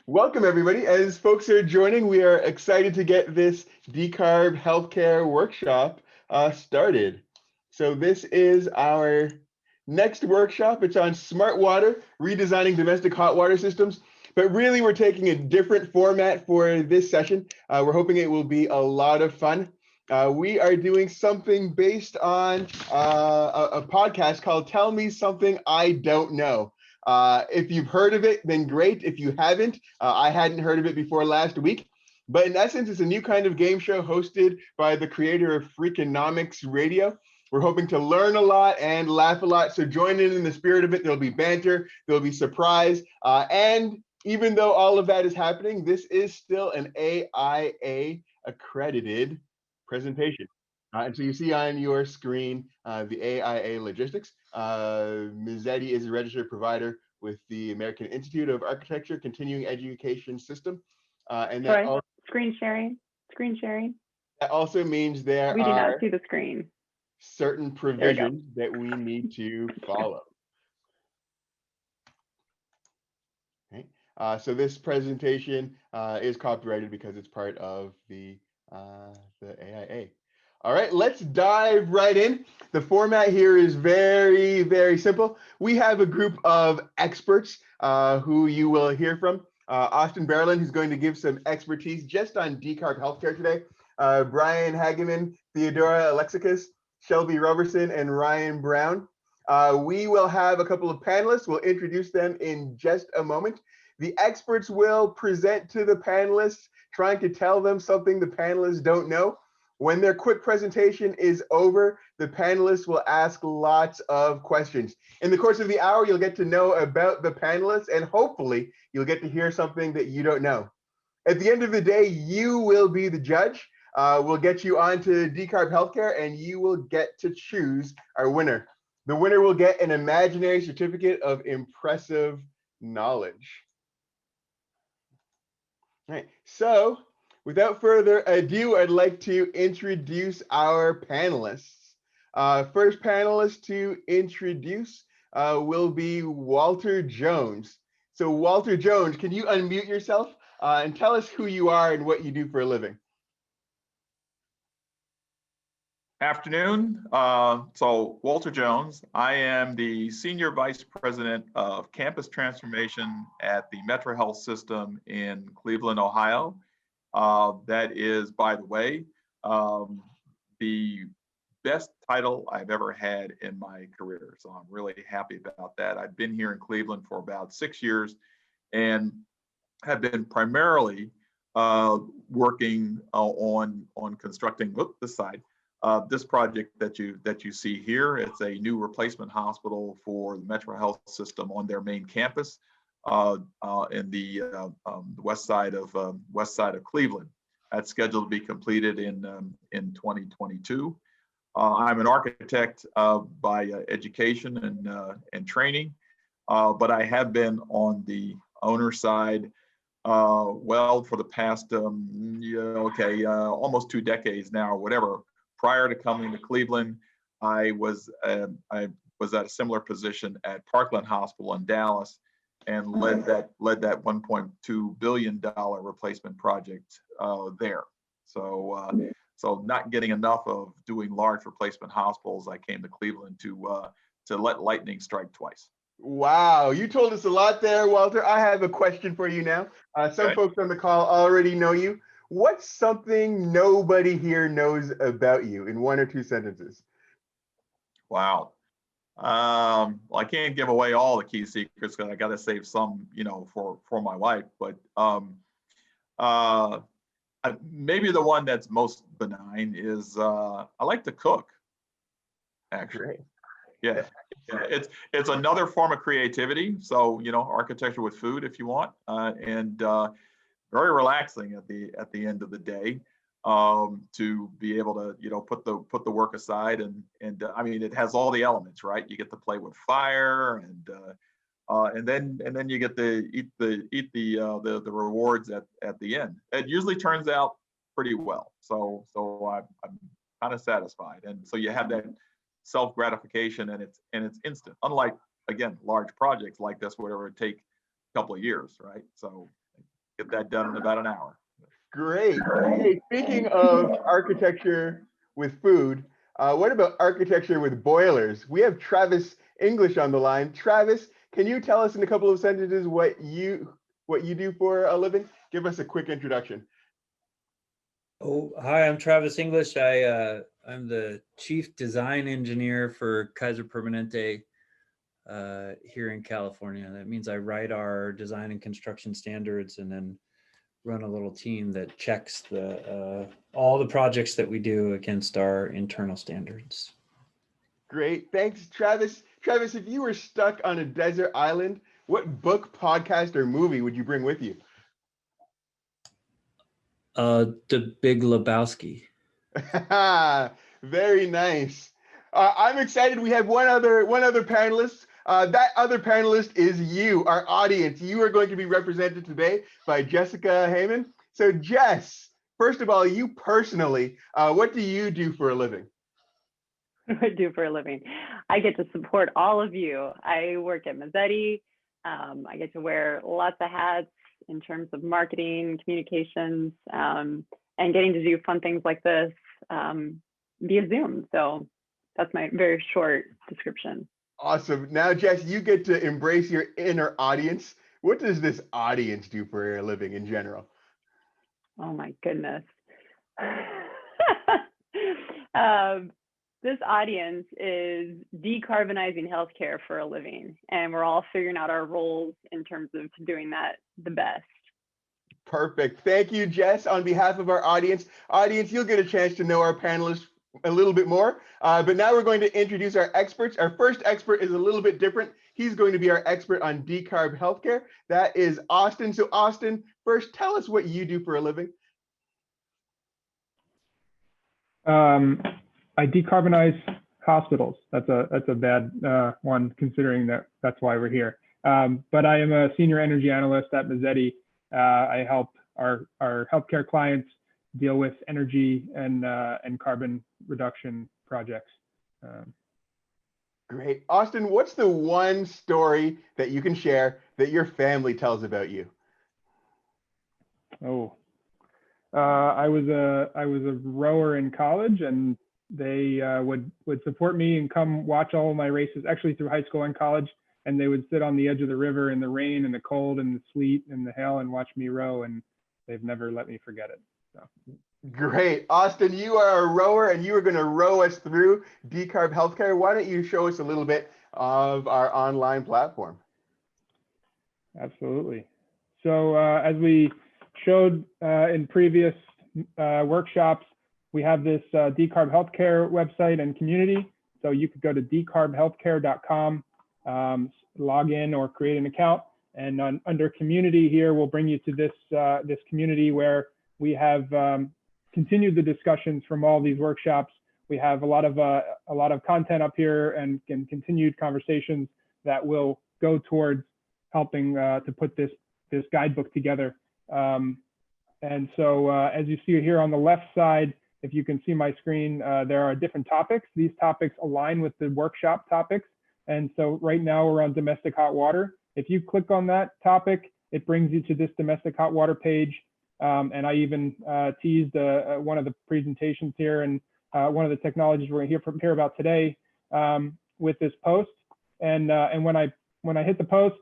Welcome, everybody. As folks are joining, we are excited to get this decarb healthcare workshop started. So this is our next workshop. It's on smart water, redesigning domestic hot water systems. But really, we're taking a different format for this session. We're hoping it will be a lot of fun. We are doing something based on a podcast called Tell Me Something I Don't Know. If you've heard of it, then great. If you haven't, I hadn't heard of it before last week. But in essence, it's a new kind of game show hosted by the creator of Freakonomics Radio. We're hoping to learn a lot and laugh a lot. So join in the spirit of it. There'll be banter, there'll be surprise. And even though all of that is happening, this is still an AIA accredited presentation. And so you see on your screen the AIA logistics. Ms. Zeddy is a registered provider with the American Institute of Architecture Continuing Education System. And that, Troy, screen sharing. That also means there we do are not see the screen. Certain provisions that we need to follow. Okay. So this presentation is copyrighted because it's part of the AIA. All right, let's dive right in. The format here is very, very simple. We have a group of experts who you will hear from. Austin Berlin, who's going to give some expertise just on decarb healthcare today. Brian Hageman, Theodora Alexakis, Shelby Robertson, and Ryan Brown. We will have a couple of panelists. We'll introduce them in just a moment. The experts will present to the panelists, trying to tell them something the panelists don't know. When their quick presentation is over, the panelists will ask lots of questions. In the course of the hour, you'll get to know about the panelists, and hopefully you'll get to hear something that you don't know. At the end of the day, you will be the judge. We'll get you onto decarb healthcare, and you will get to choose our winner. The winner will get an imaginary certificate of impressive knowledge. All right, so without further ado, I'd like to introduce our panelists. First panelist to introduce will be Walter Jones. So Walter Jones, can you unmute yourself and tell us who you are and what you do for a living? Afternoon. So Walter Jones, I am the Senior Vice President of Campus Transformation at the Metro Health System in Cleveland, Ohio. That is, by the way, the best title I've ever had in my career. So I'm really happy about that. I've been here in Cleveland for about 6 years and have been primarily working on constructing, this side, this project that you see here. It's a new replacement hospital for the Metro Health System on their main campus in the west side of Cleveland. That's scheduled to be completed in 2022. I'm an architect by education and training, but I have been on the owner side well for the past almost 2 decades now, or whatever. Prior to coming to Cleveland, I was at a similar position at Parkland Hospital in Dallas, and led that $1.2 billion replacement project there. So not getting enough of doing large replacement hospitals, I came to Cleveland to let lightning strike twice. Wow, you told us a lot there, Walter. I have a question for you now. Some folks on the call already know you. What's something nobody here knows about you in 1 or 2 sentences? Wow. Well, I can't give away all the key secrets because I got to save some, for my wife. But maybe the one that's most benign is I like to cook. Actually, Great. yeah. It's another form of creativity. So architecture with food, if you want, and very relaxing at the end of the day, to be able to put the work aside, and I mean, it has all the elements, right? You get to play with fire, and then you get to eat the rewards at the end. It usually turns out pretty well, so I'm kind of satisfied, and so you have that self gratification, and it's instant. Unlike, again, large projects like this, whatever it take couple of years, right? So get that done in about an hour. Great. Hey, speaking of architecture with food, what about architecture with boilers? We have Travis English on the line. Travis, can you tell us in a couple of sentences what you do for a living? Give us a quick introduction. Oh, hi, I'm Travis English. I'm the chief design engineer for Kaiser Permanente here in California. That means I write our design and construction standards and then run a little team that checks all the projects that we do against our internal standards. Great. Thanks, Travis. Travis, if you were stuck on a desert island, what book, podcast, or movie would you bring with you? The Big Lebowski. Very nice. I'm excited. We have one other panelist. That other panelist is you, our audience. You are going to be represented today by Jessica Heyman. So Jess, first of all, you personally, what do you do for a living? I do for a living. I get to support all of you. I work at Mazzetti. I get to wear lots of hats in terms of marketing, communications, and getting to do fun things like this via Zoom. So that's my very short description. Awesome. Now, Jess, you get to embrace your inner audience. What does this audience do for a living in general? Oh my goodness. This audience is decarbonizing healthcare for a living, and we're all figuring out our roles in terms of doing that the best. Perfect. Thank you, Jess. On behalf of our audience, you'll get a chance to know our panelists a little bit more. But now we're going to introduce our experts. Our first expert is a little bit different. He's going to be our expert on decarb healthcare. That is Austin. So Austin, first, tell us what you do for a living. I decarbonize hospitals. That's a bad one, considering that's why we're here. But I am a senior energy analyst at Mazzetti. I help our healthcare clients deal with energy and carbon reduction projects. Great. Austin, what's the one story that you can share that your family tells about you? I was a rower in college, and they would support me and come watch all of my races, actually through high school and college. And they would sit on the edge of the river in the rain and the cold and the sleet and the hail and watch me row, and they've never let me forget it. So. Great. Austin, you are a rower, and you are going to row us through decarb healthcare. Why don't you show us a little bit of our online platform? Absolutely. So as we showed in previous workshops, we have this decarb healthcare website and community. So you could go to decarbhealthcare.com, log in or create an account, and under community here, we'll bring you to this community where we have continued the discussions from all these workshops. We have a lot of content up here and continued conversations that will go towards helping to put this guidebook together. And so as you see here on the left side, if you can see my screen, there are different topics. These topics align with the workshop topics. And so right now we're on domestic hot water. If you click on that topic, it brings you to this domestic hot water page. And I even teased one of the presentations here and one of the technologies we're going to hear about today with this post. And when I hit the post,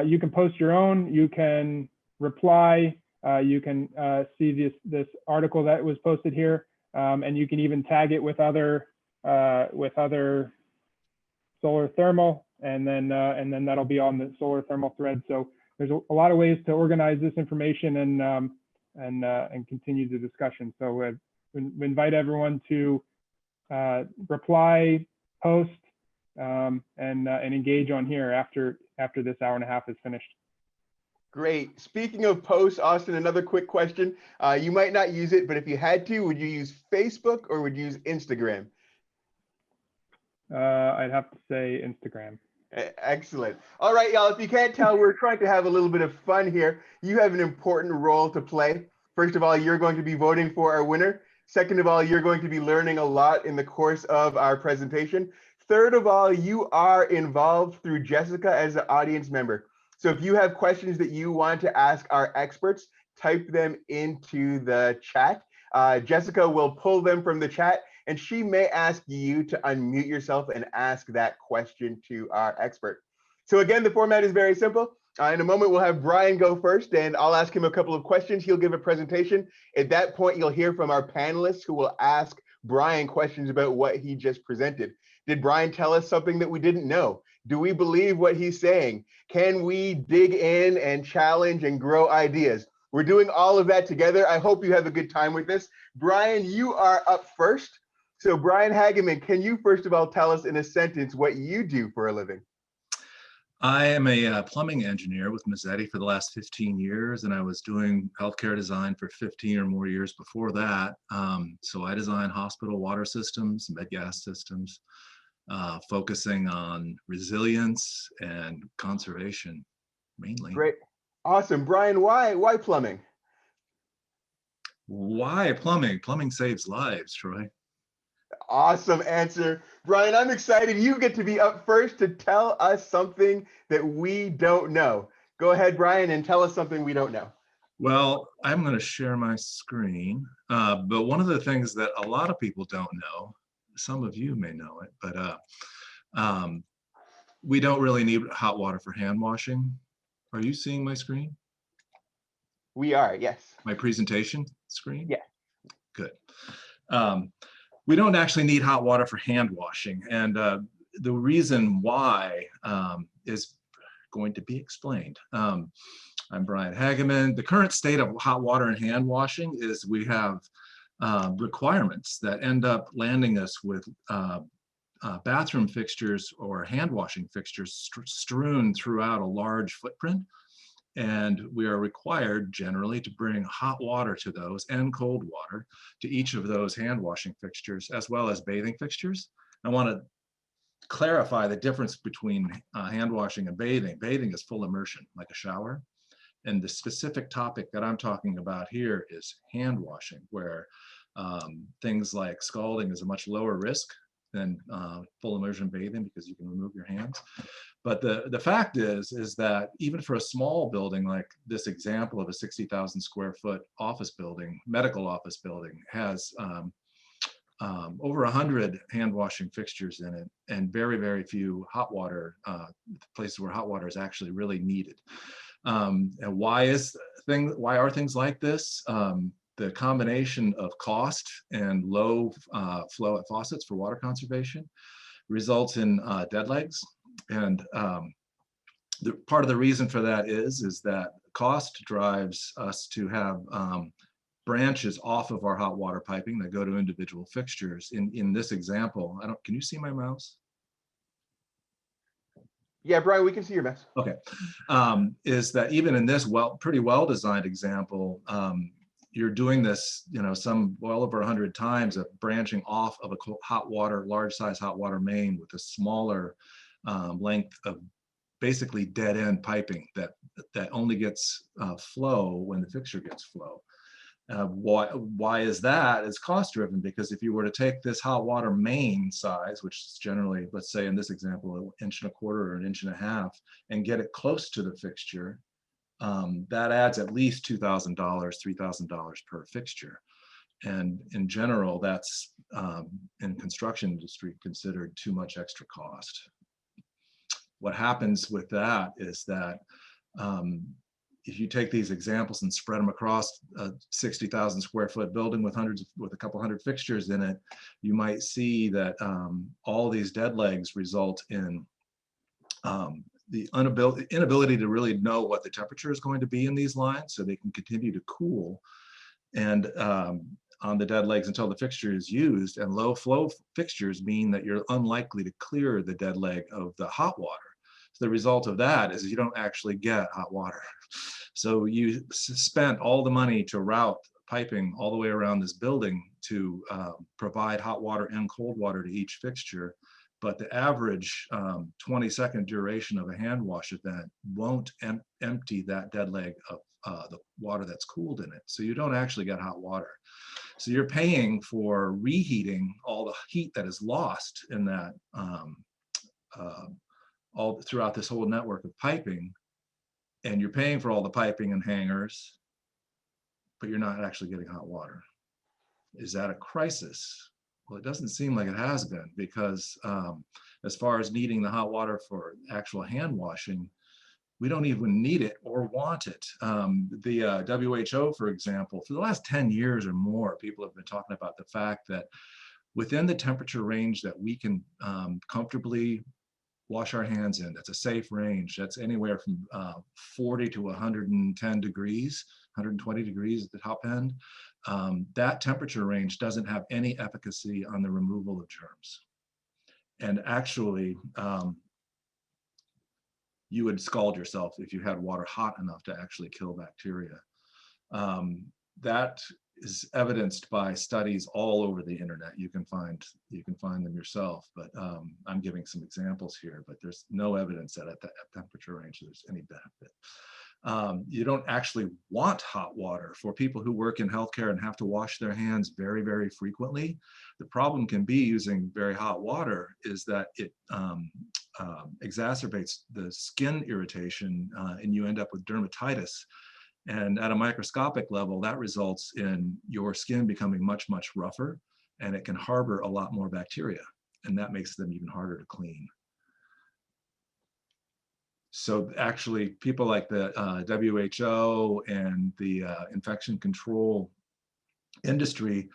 you can post your own. You can reply. You can see this article that was posted here, and you can even tag it with other solar thermal, and then that'll be on the solar thermal thread. So there's a lot of ways to organize this information and continue the discussion. So we invite everyone to reply, post, and engage on here after this hour and a half is finished. Great. Speaking of posts, Austin, another quick question. You might not use it, but if you had to, would you use Facebook or would you use Instagram? I'd have to say Instagram. Excellent. All right, y'all, if you can't tell, we're trying to have a little bit of fun here. You have an important role to play. First of all, you're going to be voting for our winner. Second of all, you're going to be learning a lot in the course of our presentation. Third of all, you are involved through Jessica as an audience member. So if you have questions that you want to ask our experts, type them into the chat. Jessica will pull them from the chat, and she may ask you to unmute yourself and ask that question to our expert. So again, the format is very simple. In a moment, we'll have Brian go first, and I'll ask him a couple of questions. He'll give a presentation. At that point, you'll hear from our panelists who will ask Brian questions about what he just presented. Did Brian tell us something that we didn't know? Do we believe what he's saying? Can we dig in and challenge and grow ideas? We're doing all of that together. I hope you have a good time with this. Brian, you are up first. So Brian Hageman, can you first of all tell us in a sentence what you do for a living? I am a plumbing engineer with Mazzetti for the last 15 years, and I was doing healthcare design for 15 or more years before that. So I design hospital water systems, med gas systems, focusing on resilience and conservation mainly. Great. Awesome. Brian, why plumbing? Why plumbing? Plumbing saves lives, Troy. Awesome answer. Brian, I'm excited. You get to be up first to tell us something that we don't know. Go ahead, Brian, and tell us something we don't know. Well, I'm going to share my screen, but one of the things that a lot of people don't know, some of you may know it, but we don't really need hot water for hand washing. Are you seeing my screen? We are, yes. My presentation screen? Yeah. Good. We don't actually need hot water for hand washing. And the reason why is going to be explained. I'm Brian Hageman. The current state of hot water and hand washing is we have requirements that end up landing us with bathroom fixtures or hand washing fixtures strewn throughout a large footprint. And we are required generally to bring hot water to those and cold water to each of those hand washing fixtures, as well as bathing fixtures. I want to clarify the difference between hand washing and bathing. Bathing is full immersion, like a shower. And the specific topic that I'm talking about here is hand washing, where things like scalding is a much lower risk than full immersion bathing because you can remove your hands. But the fact is that even for a small building like this example of a 60,000 square foot office building, medical office building, has over 100 hand washing fixtures in it and very, very few hot water places where hot water is actually really needed. And why are things like this? The combination of cost and low flow at faucets for water conservation results in dead legs. And part of the reason for that is that cost drives us to have branches off of our hot water piping that go to individual fixtures. In this example, can you see my mouse? Yeah, Brian, we can see your mouse. Okay, is that even in this pretty well-designed example, you're doing this, some well over 100 times of branching off of a large size hot water main with a smaller length of basically dead end piping that only gets flow when the fixture gets flow. Why is that? It's cost driven, because if you were to take this hot water main size, which is generally, let's say in this example, 1.25 inches or 1.5 inches, and get it close to the fixture, that adds at least $2,000, $3,000 per fixture. And in general, that's in construction industry considered too much extra cost. What happens with that is that if you take these examples and spread them across a 60,000 square foot building with a couple hundred fixtures in it, you might see that all these dead legs result in the inability to really know what the temperature is going to be in these lines, so they can continue to cool and on the dead legs until the fixture is used. And low flow fixtures mean that you're unlikely to clear the dead leg of the hot water. So the result of that is you don't actually get hot water. So you spent all the money to route piping all the way around this building to provide hot water and cold water to each fixture. But the average 20-second duration of a hand wash event won't empty that dead leg of the water that's cooled in it. So you don't actually get hot water. So you're paying for reheating all the heat that is lost in that all throughout this whole network of piping and you're paying for all the piping and hangers, but you're not actually getting hot water. Is that a crisis? Well, it doesn't seem like it has been, because as far as needing the hot water for actual hand washing, we don't even need it or want it. The WHO, for example, for the last 10 years or more, people have been talking about the fact that within the temperature range that we can comfortably wash our hands in, that's a safe range. That's anywhere from 40 to 110 degrees, 120 degrees at the top end. That temperature range doesn't have any efficacy on the removal of germs. And actually, you would scald yourself if you had water hot enough to actually kill bacteria. That is evidenced by studies all over the internet. You can find them yourself, but I'm giving some examples here, but there's no evidence that at that temperature range there's any benefit. You don't actually want hot water for people who work in healthcare and have to wash their hands very, very frequently. The problem can be using very hot water is that it exacerbates the skin irritation, and you end up with dermatitis. And at a microscopic level, that results in your skin becoming much, much rougher, and it can harbor a lot more bacteria, and that makes them even harder to clean. So actually, people like the WHO and the infection control industry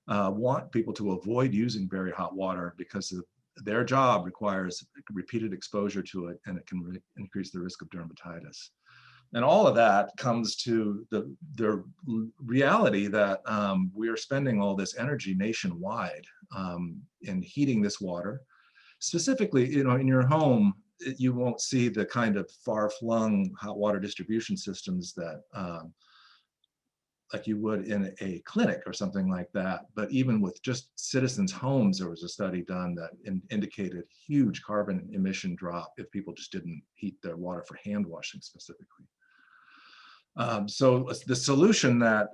want people to avoid using very hot water because their job requires repeated exposure to it, and it can increase the risk of dermatitis. And all of that comes to the reality that we are spending all this energy nationwide in heating this water. Specifically, you know, in your home, you won't see the kind of far-flung hot water distribution systems that like you would in a clinic or something like that. But even with just citizens' homes, there was a study done that indicated huge carbon emission drop if people just didn't heat their water for hand washing specifically. So the solution that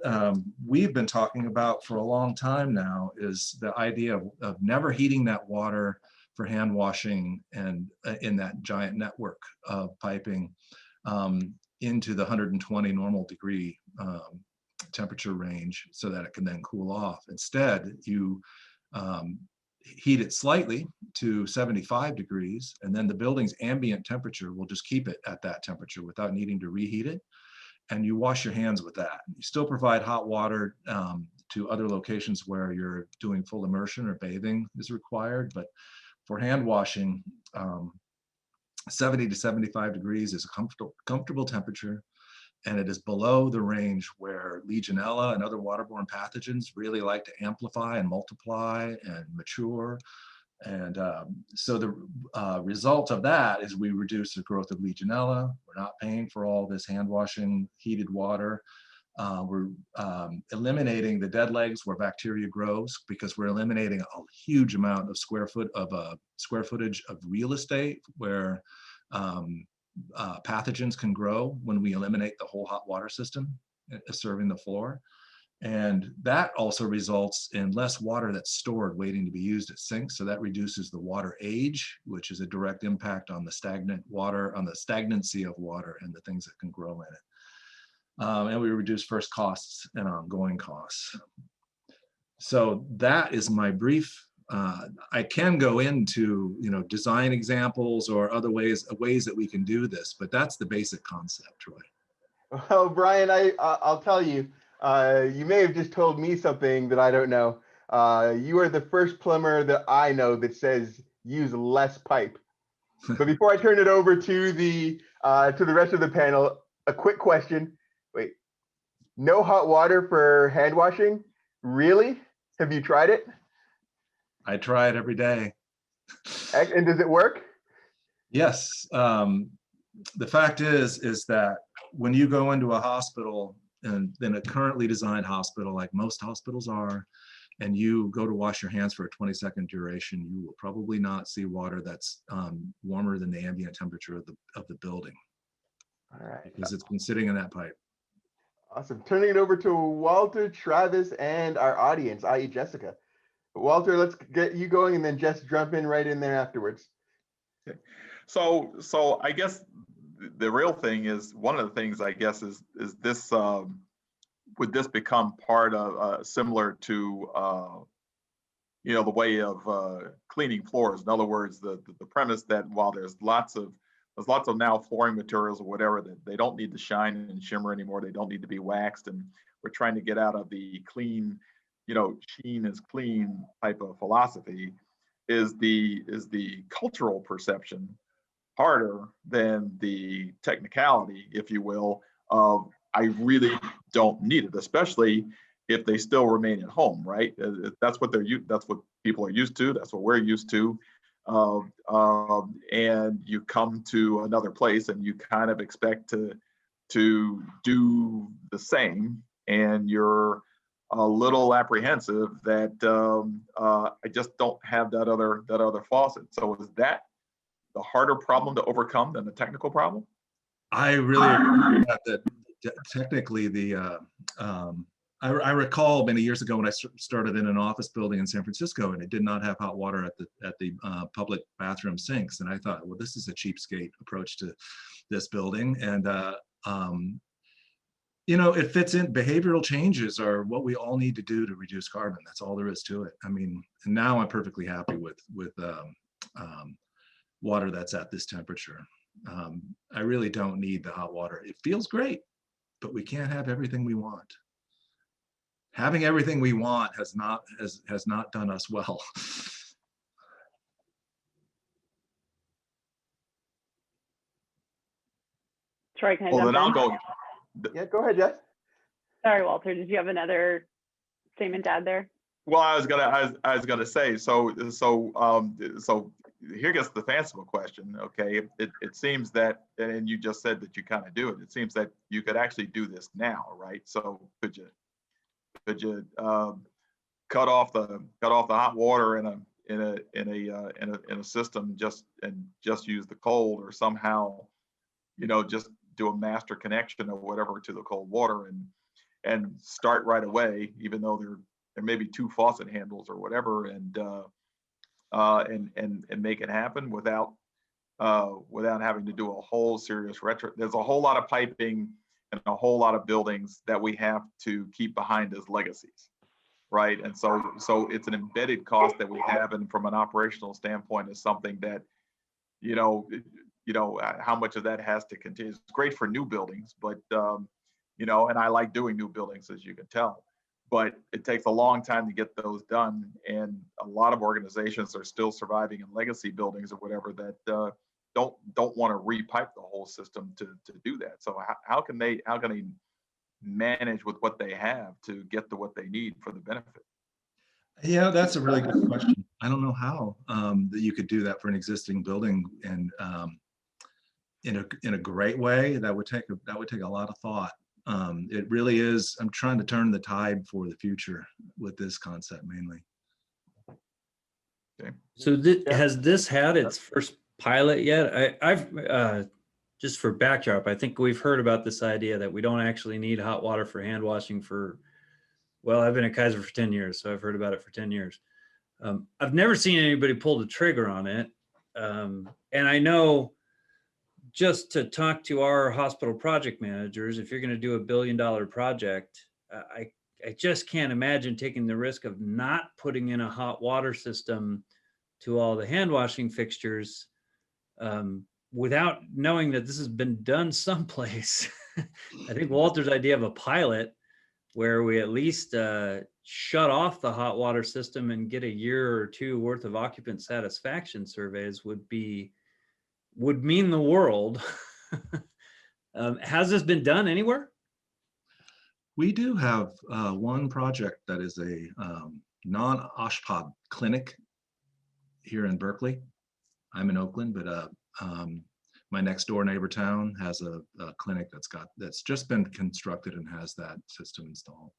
we've been talking about for a long time now is the idea of never heating that water for hand washing and in that giant network of piping into the 120 normal degree temperature range so that it can then cool off. Instead, you heat it slightly to 75 degrees, and then the building's ambient temperature will just keep it at that temperature without needing to reheat it. And you wash your hands with that. You still provide hot water to other locations where you're doing full immersion or bathing is required, but for hand washing, 70 to 75 degrees is a comfortable temperature, and it is below the range where Legionella and other waterborne pathogens really like to amplify and multiply and mature. And so the result of that is we reduce the growth of Legionella. We're not paying for all this hand washing heated water. We're eliminating the dead legs where bacteria grows because we're eliminating a huge amount of square footage of real estate where pathogens can grow when we eliminate the whole hot water system serving the floor. And that also results in less water that's stored waiting to be used at sinks. So that reduces the water age, which is a direct impact on the stagnant water, on the stagnancy of water and the things that can grow in it. And we reduce first costs and ongoing costs. So that is my brief. I can go into, you know, design examples or other ways that we can do this, but that's the basic concept, Troy. Well, Brian, I'll tell you, you may have just told me something that I don't know. You are the first plumber that I know that says use less pipe. But before I turn it over to the rest of the panel, a quick question. Wait, no hot water for hand washing? Really? Have you tried it? I try it every day. And does it work? Yes. The fact is that when you go into a hospital, and in a currently designed hospital, like most hospitals are, and you go to wash your hands for a 20-second duration, you will probably not see water that's warmer than the ambient temperature of the building. All right. Because it's been sitting in that pipe. Awesome. Turning it over to Walter, Travis, and our audience, i.e. Jessica. Walter, let's get you going, and then Jess jump in right in there afterwards. Okay. So I guess the real thing is, one of the things I guess is this, would this become part of, similar to, the way of cleaning floors? In other words, the premise that while there's lots of now flooring materials or whatever that they don't need to shine and shimmer anymore, they don't need to be waxed, and we're trying to get out of the clean, sheen is clean type of philosophy. Is the cultural perception harder than the technicality, if you will, of I really don't need it, especially if they still remain at home, right? That's what that's what people are used to. That's what we're used to. And you come to another place and you kind of expect to do the same, and you're a little apprehensive that I just don't have that other faucet. So is that the harder problem to overcome than the technical problem? I really agree with that technically I recall many years ago when I started in an office building in San Francisco, and it did not have hot water at the public bathroom sinks. And I thought, well, this is a cheapskate approach to this building. And it fits in. Behavioral changes are what we all need to do to reduce carbon. That's all there is to it. I mean, now I'm perfectly happy with water that's at this temperature. I really don't need the hot water. It feels great, but we can't have everything we want. Having everything we want has not done us well. Troy, can I Well, jump then I'll in? go. Yeah, go ahead, Jeff. Sorry, Walter, did you have another statement to add there? Well, I was gonna say, so here gets the fanciful question. Okay, it seems that, and you just said that you kind of do it. It seems that you could actually do this now, right? So could you cut off the hot water in a system, just use the cold, or somehow, just do a master connection or whatever to the cold water and start right away, even though there may be two faucet handles or whatever, and make it happen without having to do a whole serious retro. There's a whole lot of piping and a whole lot of buildings that we have to keep behind as legacies, right? And so it's an embedded cost that we have, and from an operational standpoint, is something that, how much of that has to continue. It's great for new buildings, but and I like doing new buildings, as you can tell, but it takes a long time to get those done, and a lot of organizations are still surviving in legacy buildings or whatever that don't want to repipe the whole system to do that. So how can they manage with what they have to get to what they need for the benefit? Yeah, that's a really good question. I don't know how that you could do that for an existing building, and in a great way. That would take a lot of thought. It really is. I'm trying to turn the tide for the future with this concept mainly. Okay. So has this had its first pilot yet? I've just for backdrop, I think we've heard about this idea that we don't actually need hot water for hand washing well, I've been at Kaiser for 10 years, so I've heard about it for 10 years. I've never seen anybody pull the trigger on it. And I know, just to talk to our hospital project managers, if you're going to do $1 billion project, I just can't imagine taking the risk of not putting in a hot water system to all the hand washing fixtures without knowing that this has been done someplace. I think Walter's idea of a pilot where we at least shut off the hot water system and get a year or two worth of occupant satisfaction surveys would mean the world. Has this been done anywhere? We do have one project that is a non-OSHPAD clinic here in Berkeley. I'm in Oakland, but my next door neighbor town has a clinic that's just been constructed and has that system installed.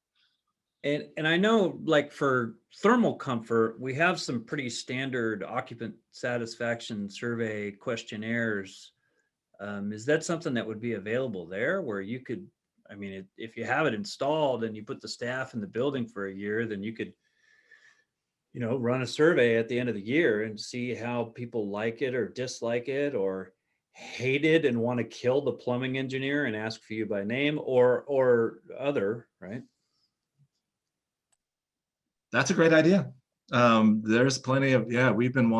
And I know, like, for thermal comfort, we have some pretty standard occupant satisfaction survey questionnaires. Is that something that would be available there, where you could, I mean, if you have it installed and you put the staff in the building for a year, then you could, run a survey at the end of the year and see how people like it or dislike it, or hated and want to kill the plumbing engineer and ask for you by name, or other, right? That's a great idea. There's plenty of, yeah, we've been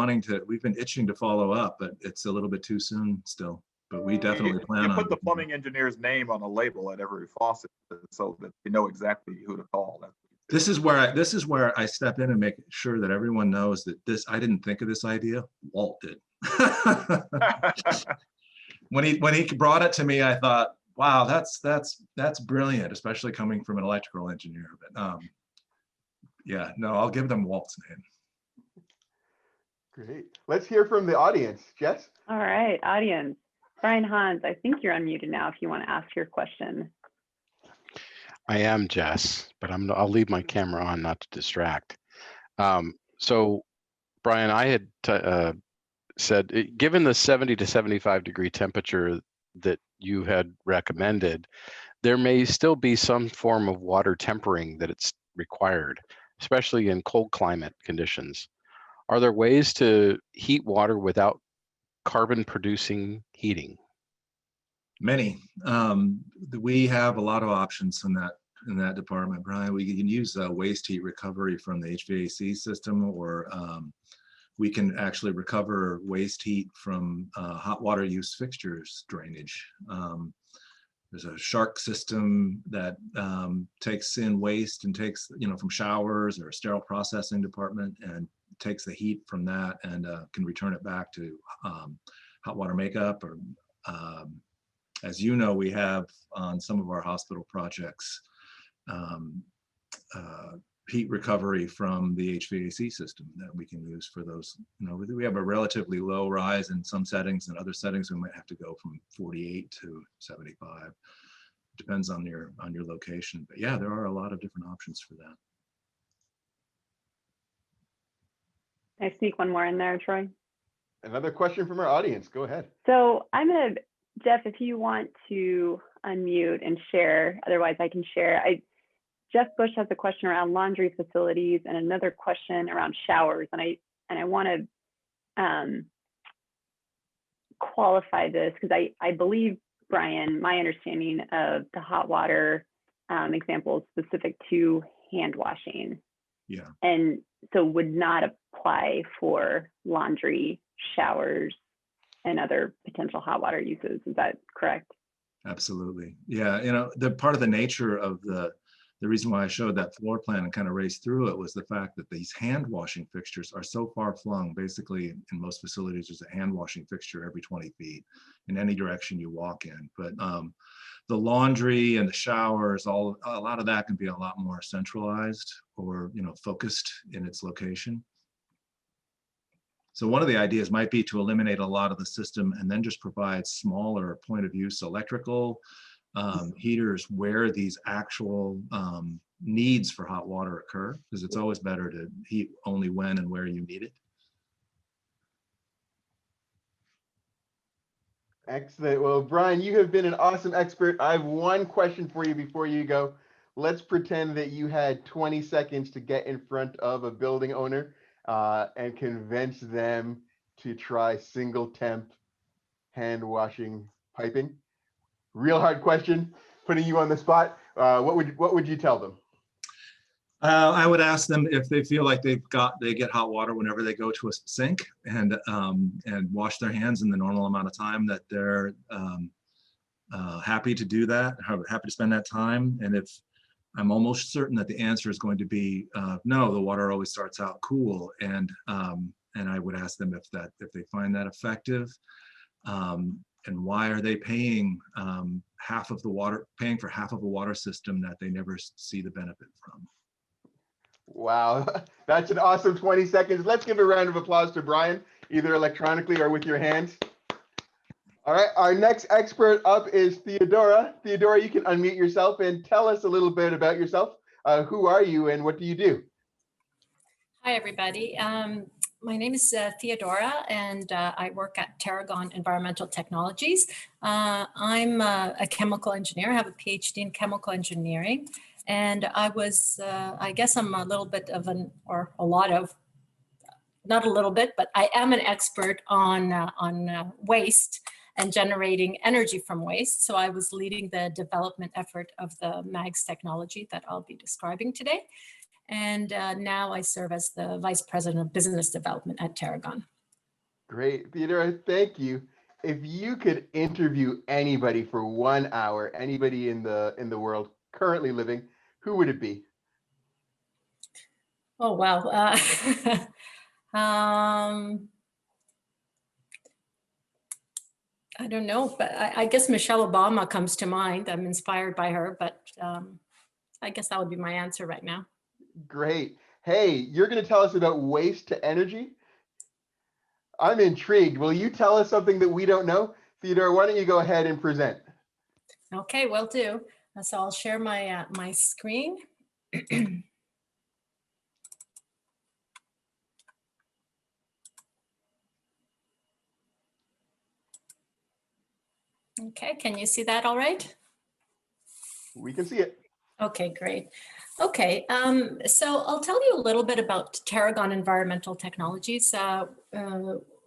itching to follow up, but it's a little bit too soon still. But we definitely plan You on. put the plumbing engineer's name on a label at every faucet so that you know exactly who to call. This is where I step in and make sure that everyone knows that I didn't think of this idea. Walt did. When he brought it to me, I thought, wow, that's brilliant, especially coming from an electrical engineer. But yeah, no, I'll give them Walt's name. Great. Let's hear from the audience. Jess? All right, audience. Brian Hans, I think you're unmuted now if you want to ask your question. I am, Jess, but I'll leave my camera on not to distract. So, Brian, I had said, given the 70 to 75 degree temperature that you had recommended, there may still be some form of water tempering that it's required, especially in cold climate conditions. Are there ways to heat water without carbon producing heating? Many. We have a lot of options in that department, Brian. We can use waste heat recovery from the HVAC system, or we can actually recover waste heat from hot water use fixtures drainage. There's a Shark system that takes in waste and takes, from showers, or a sterile processing department, and takes the heat from that and can return it back to hot water makeup. Or as you know, we have on some of our hospital projects heat recovery from the HVAC system that we can use for those. We have a relatively low rise in some settings, and other settings we might have to go from 48 to 75. Depends on your location. But yeah, there are a lot of different options for that. Can I sneak one more in there, Troy? Another question from our audience. Go ahead. So Jeff, if you want to unmute and share, otherwise I can share. Jeff Bush has a question around laundry facilities and another question around showers. And I want to qualify this, because I believe, Brian, my understanding of the hot water example is specific to hand washing. Yeah. And so would not apply for laundry, showers, and other potential hot water uses. Is that correct? Absolutely. Yeah. The part of the nature of the reason why I showed that floor plan and kind of raced through it was the fact that these hand washing fixtures are so far flung. Basically, in most facilities, there's a hand washing fixture every 20 feet in any direction you walk in. But the laundry and the showers, a lot of that can be a lot more centralized or focused in its location. So one of the ideas might be to eliminate a lot of the system and then just provide smaller point of use electrical heaters where these actual needs for hot water occur, because it's always better to heat only when and where you need it. Excellent. Well, Brian, you have been an awesome expert. I have one question for you before you go. Let's pretend that you had 20 seconds to get in front of a building owner and convince them to try single temp hand washing piping. Real hard question, putting you on the spot. What would you tell them? I would ask them if they feel like they get hot water whenever they go to a sink and wash their hands in the normal amount of time that they're happy to do that, happy to spend that time. And if I'm almost certain that the answer is going to be no, the water always starts out cool. And I would ask them if they find that effective. And why are they paying for half of a water system that they never see the benefit from? Wow, that's an awesome 20 seconds. Let's give a round of applause to Brian, either electronically or with your hands. All right, our next expert up is Theodora. Theodora, you can unmute yourself and tell us a little bit about yourself. Who are you and what do you do? Hi, everybody. My name is Theodora, and I work at Tarragon Environmental Technologies. I'm a chemical engineer. I have a PhD in chemical engineering, and I guess I'm a little bit of not a little bit, but I am an expert on waste and generating energy from waste. So I was leading the development effort of the MAGS technology that I'll be describing today. And now I serve as the Vice President of Business Development at Terragon. Great, Theodora, thank you. If you could interview anybody for 1 hour, anybody in the world currently living, who would it be? Oh, wow. I don't know, but I guess Michelle Obama comes to mind. I'm inspired by her, but I guess that would be my answer right now. Great. Hey, you're going to tell us about waste to energy? I'm intrigued. Will you tell us something that we don't know? Theodora, why don't you go ahead and present? Okay, will do. So I'll share my my screen. Okay, can you see that all right? We can see it. Okay, great. Okay, so I'll tell you a little bit about Terragon Environmental Technologies.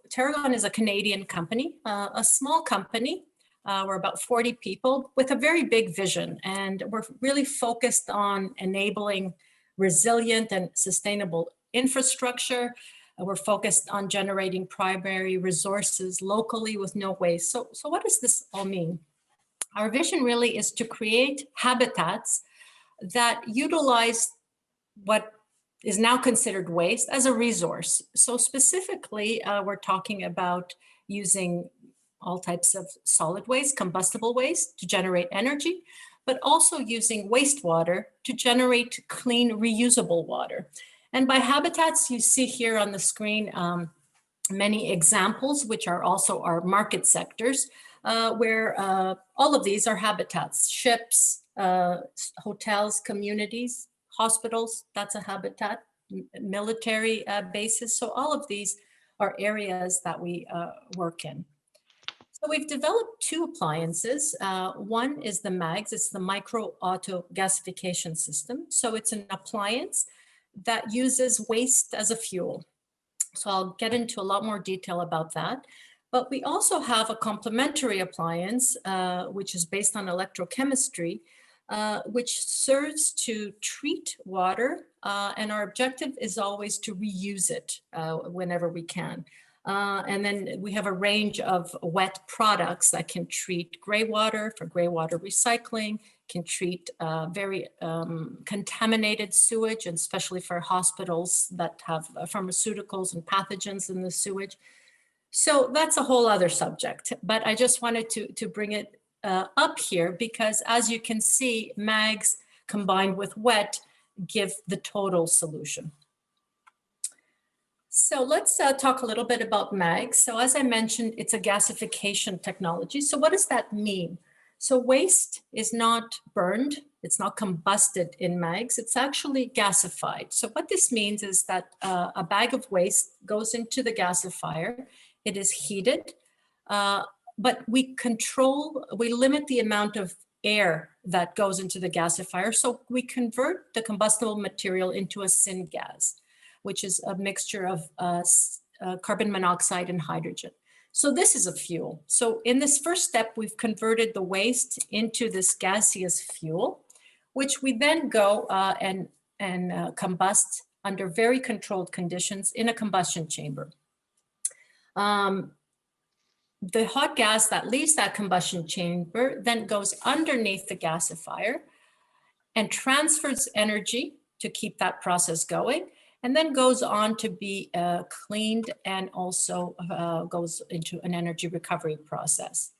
Terragon is a Canadian company, a small company. We're about 40 people with a very big vision, and we're really focused on enabling resilient and sustainable infrastructure. We're focused on generating primary resources locally with no waste. So what does this all mean? Our vision really is to create habitats that utilize what is now considered waste as a resource. So specifically, we're talking about using all types of solid waste, combustible waste to generate energy, but also using wastewater to generate clean, reusable water. And by habitats, you see here on the screen many examples, which are also our market sectors, where all of these are habitats: ships, hotels, communities, hospitals, that's a habitat, military bases. So all of these are areas that we work in. So we've developed two appliances. One is the MAGS, it's the micro auto gasification system. So it's an appliance that uses waste as a fuel. So I'll get into a lot more detail about that. But we also have a complementary appliance, which is based on electrochemistry, which serves to treat water. And our objective is always to reuse it whenever we can. And then we have a range of wet products that can treat gray water for gray water recycling, can treat very contaminated sewage, and especially for hospitals that have pharmaceuticals and pathogens in the sewage. So that's a whole other subject, but I just wanted to bring it up here because, as you can see, MAGS combined with wet give the total solution. So let's talk a little bit about MAGS. So as I mentioned, it's a gasification technology. So what does that mean? So waste is not burned, it's not combusted in MAGS, it's actually gasified. So what this means is that a bag of waste goes into the gasifier, it is heated, but we limit the amount of air that goes into the gasifier. So we convert the combustible material into a syngas, which is a mixture of carbon monoxide and hydrogen. So this is a fuel. So in this first step, we've converted the waste into this gaseous fuel, which we then go and combust under very controlled conditions in a combustion chamber. The hot gas that leaves that combustion chamber then goes underneath the gasifier and transfers energy to keep that process going, and then goes on to be cleaned and also goes into an energy recovery process.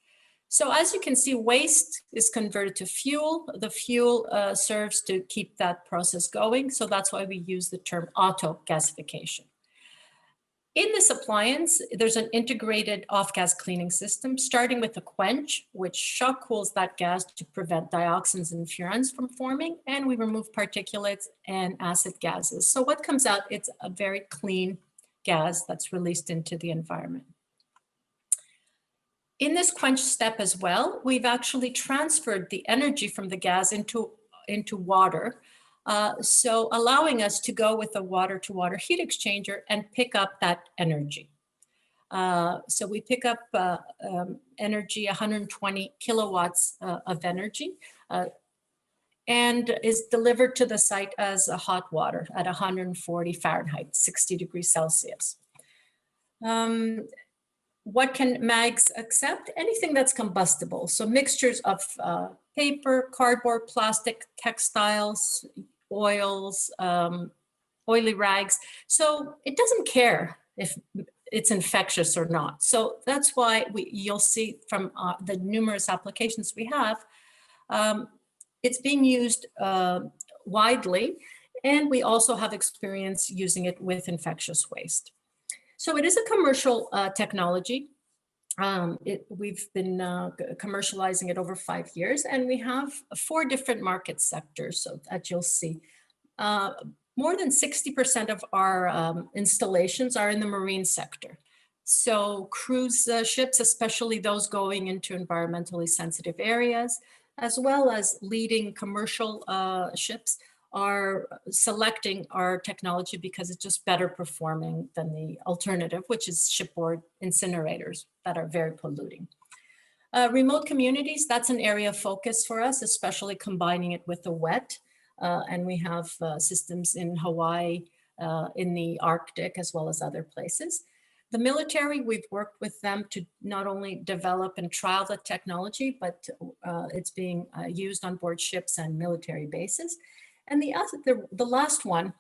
So as you can see, waste is converted to fuel. The fuel serves to keep that process going. So that's why we use the term auto gasification. In this appliance, there's an integrated off-gas cleaning system, starting with a quench, which shock cools that gas to prevent dioxins and furans from forming, and we remove particulates and acid gases. So what comes out, it's a very clean gas that's released into the environment. In this quench step as well, we've actually transferred the energy from the gas into water, so allowing us to go with a water-to-water heat exchanger and pick up that energy. So we pick up energy, 120 kilowatts of energy, and is delivered to the site as a hot water at 140 Fahrenheit, 60 degrees Celsius. What can MAGs accept? Anything that's combustible. So mixtures of paper, cardboard, plastic, textiles, oils, oily rags. So it doesn't care if it's infectious or not. So that's why you'll see from the numerous applications we have, it's being used widely, and we also have experience using it with infectious waste. So it is a commercial technology. We've been commercializing it over 5 years, and we have 4 different market sectors, so that you'll see. More than 60% of our installations are in the marine sector. So cruise ships, especially those going into environmentally sensitive areas, as well as leading commercial ships, are selecting our technology because it's just better performing than the alternative, which is shipboard incinerators that are very polluting. Remote communities, that's an area of focus for us, especially combining it with the wet. And we have systems in Hawaii, in the Arctic, as well as other places. The military, we've worked with them to not only develop and trial the technology, but it's being used on board ships and military bases. And the last one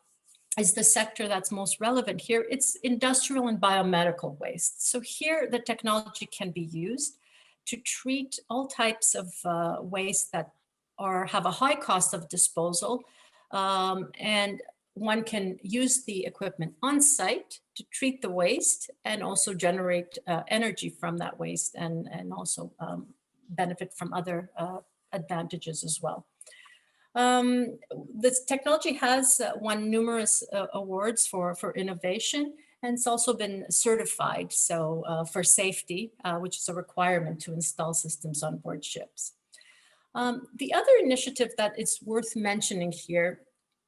is the sector that's most relevant here. It's industrial and biomedical waste. So here the technology can be used to treat all types of waste that have a high cost of disposal. And one can use the equipment on site to treat the waste and also generate energy from that waste, and also benefit from other advantages as well. This technology has won numerous awards for innovation, and it's also been certified for safety, which is a requirement to install systems on board ships. The other initiative that is worth mentioning here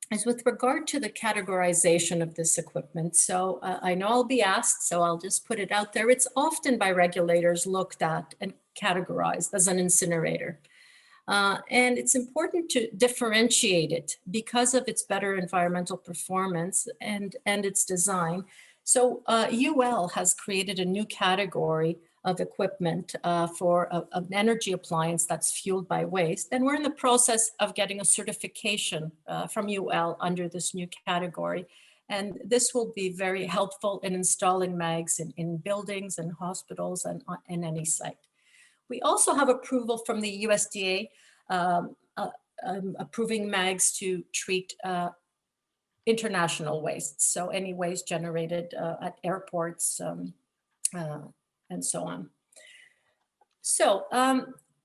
is with regard to the categorization of this equipment. So I know I'll be asked, so I'll just put it out there. It's often by regulators looked at and categorized as an incinerator. And it's important to differentiate it because of its better environmental performance and its design. So UL has created a new category of equipment for an energy appliance that's fueled by waste. And we're in the process of getting a certification from UL under this new category. And this will be very helpful in installing MAGs in buildings and hospitals and in any site. We also have approval from the USDA approving MAGs to treat international waste. So any waste generated at airports and so on. So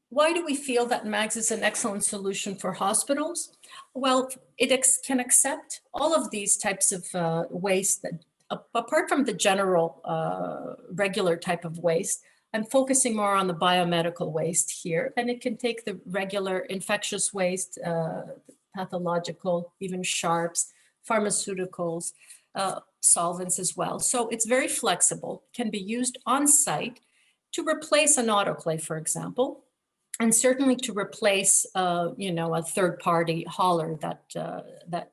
why do we feel that MAGs is an excellent solution for hospitals? Well, it can accept all of these types of waste that, apart from the general regular type of waste. I'm focusing more on the biomedical waste here, and it can take the regular infectious waste, pathological, even sharps, pharmaceuticals, solvents as well. So it's very flexible, can be used on site to replace an autoclave, for example, and certainly to replace, a third-party hauler that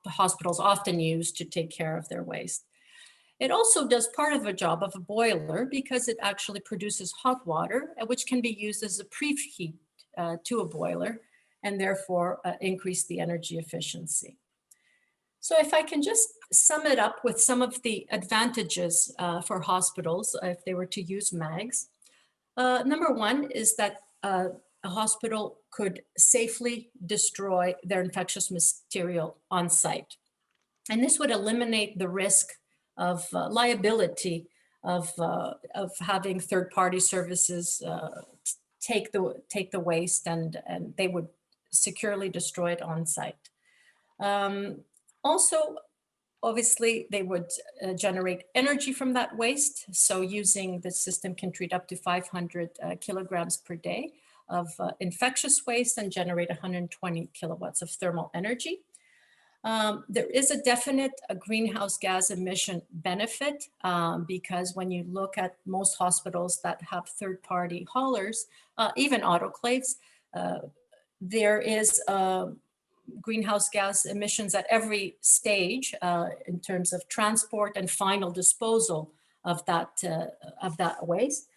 hospitals often use to take care of their waste. It also does part of a job of a boiler because it actually produces hot water, which can be used as a preheat to a boiler and therefore increase the energy efficiency. So if I can just sum it up with some of the advantages for hospitals if they were to use MAGs. Number one is that a hospital could safely destroy their infectious material on site. And this would eliminate the risk of liability of having third-party services take the waste and they would securely destroy it on site. Also, obviously, they would generate energy from that waste. So using the system can treat up to 500 kilograms per day of infectious waste and generate 120 kilowatts of thermal energy. There is a definite greenhouse gas emission benefit because when you look at most hospitals that have third-party haulers, even autoclaves, there is greenhouse gas emissions at every stage in terms of transport and final disposal of that waste.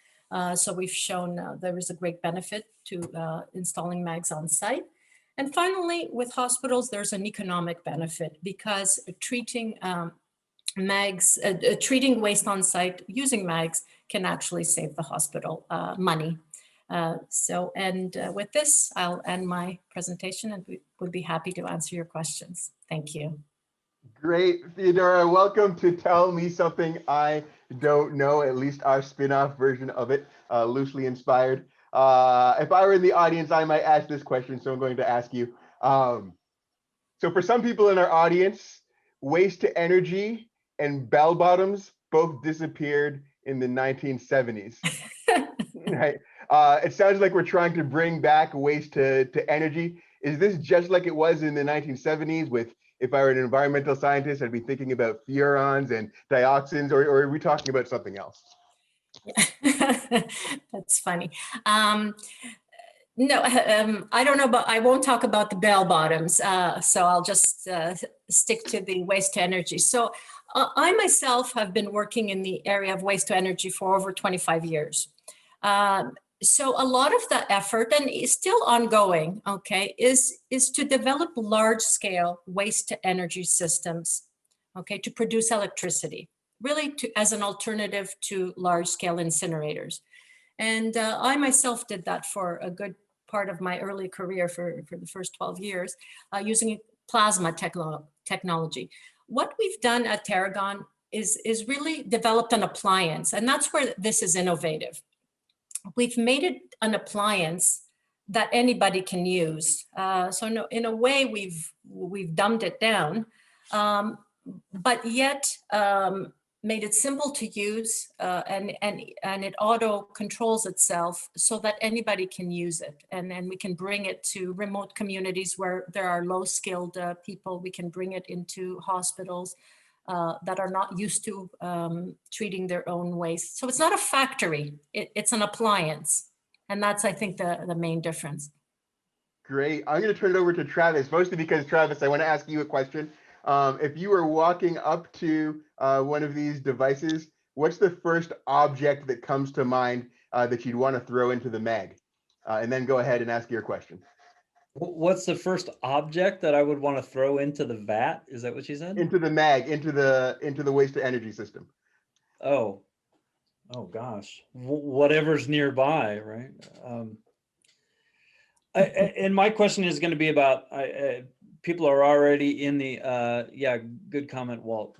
So we've shown there is a great benefit to installing mags on site. And finally, with hospitals, there's an economic benefit because treating treating waste on site using mags can actually save the hospital money. With this, I'll end my presentation and we would be happy to answer your questions. Thank you. Great, Theodora. Welcome to Tell Me Something I Don't Know, at least our spin-off version of it, loosely inspired. If I were in the audience, I might ask this question, so I'm going to ask you. So for some people in our audience, waste to energy and bell bottoms both disappeared in the 1970s. Right? It sounds like we're trying to bring back waste to energy. Is this just like it was in the 1970s with, if I were an environmental scientist, I'd be thinking about furans and dioxins, or are we talking about something else? That's funny. No, I don't know, but I won't talk about the bell bottoms. So I'll just stick to the waste to energy. So I myself have been working in the area of waste to energy for over 25 years. So a lot of the effort, and is still ongoing, okay, is to develop large scale waste to energy systems, okay, to produce electricity, really as an alternative to large scale incinerators. And I myself did that for a good part of my early career for the first 12 years using plasma technology. What we've done at Tarragon is really developed an appliance, and that's where this is innovative. We've made it an appliance that anybody can use. So no, in a way, we've dumbed it down, but yet made it simple to use, and it auto controls itself so that anybody can use it. And then we can bring it to remote communities where there are low skilled people. We can bring it into hospitals that are not used to treating their own waste. So it's not a factory, it's an appliance. And that's, I think, the main difference. Great. I'm going to turn it over to Travis, mostly because, Travis, I want to ask you a question. If you were walking up to one of these devices, what's the first object that comes to mind that you'd want to throw into the mag? And then go ahead and ask your question. What's the first object that I would want to throw into the vat? Is that what you said? Into the mag, into the waste to energy system. Oh gosh, whatever's nearby, right? And my question is going to be about people are already in the yeah, good comment, Walt.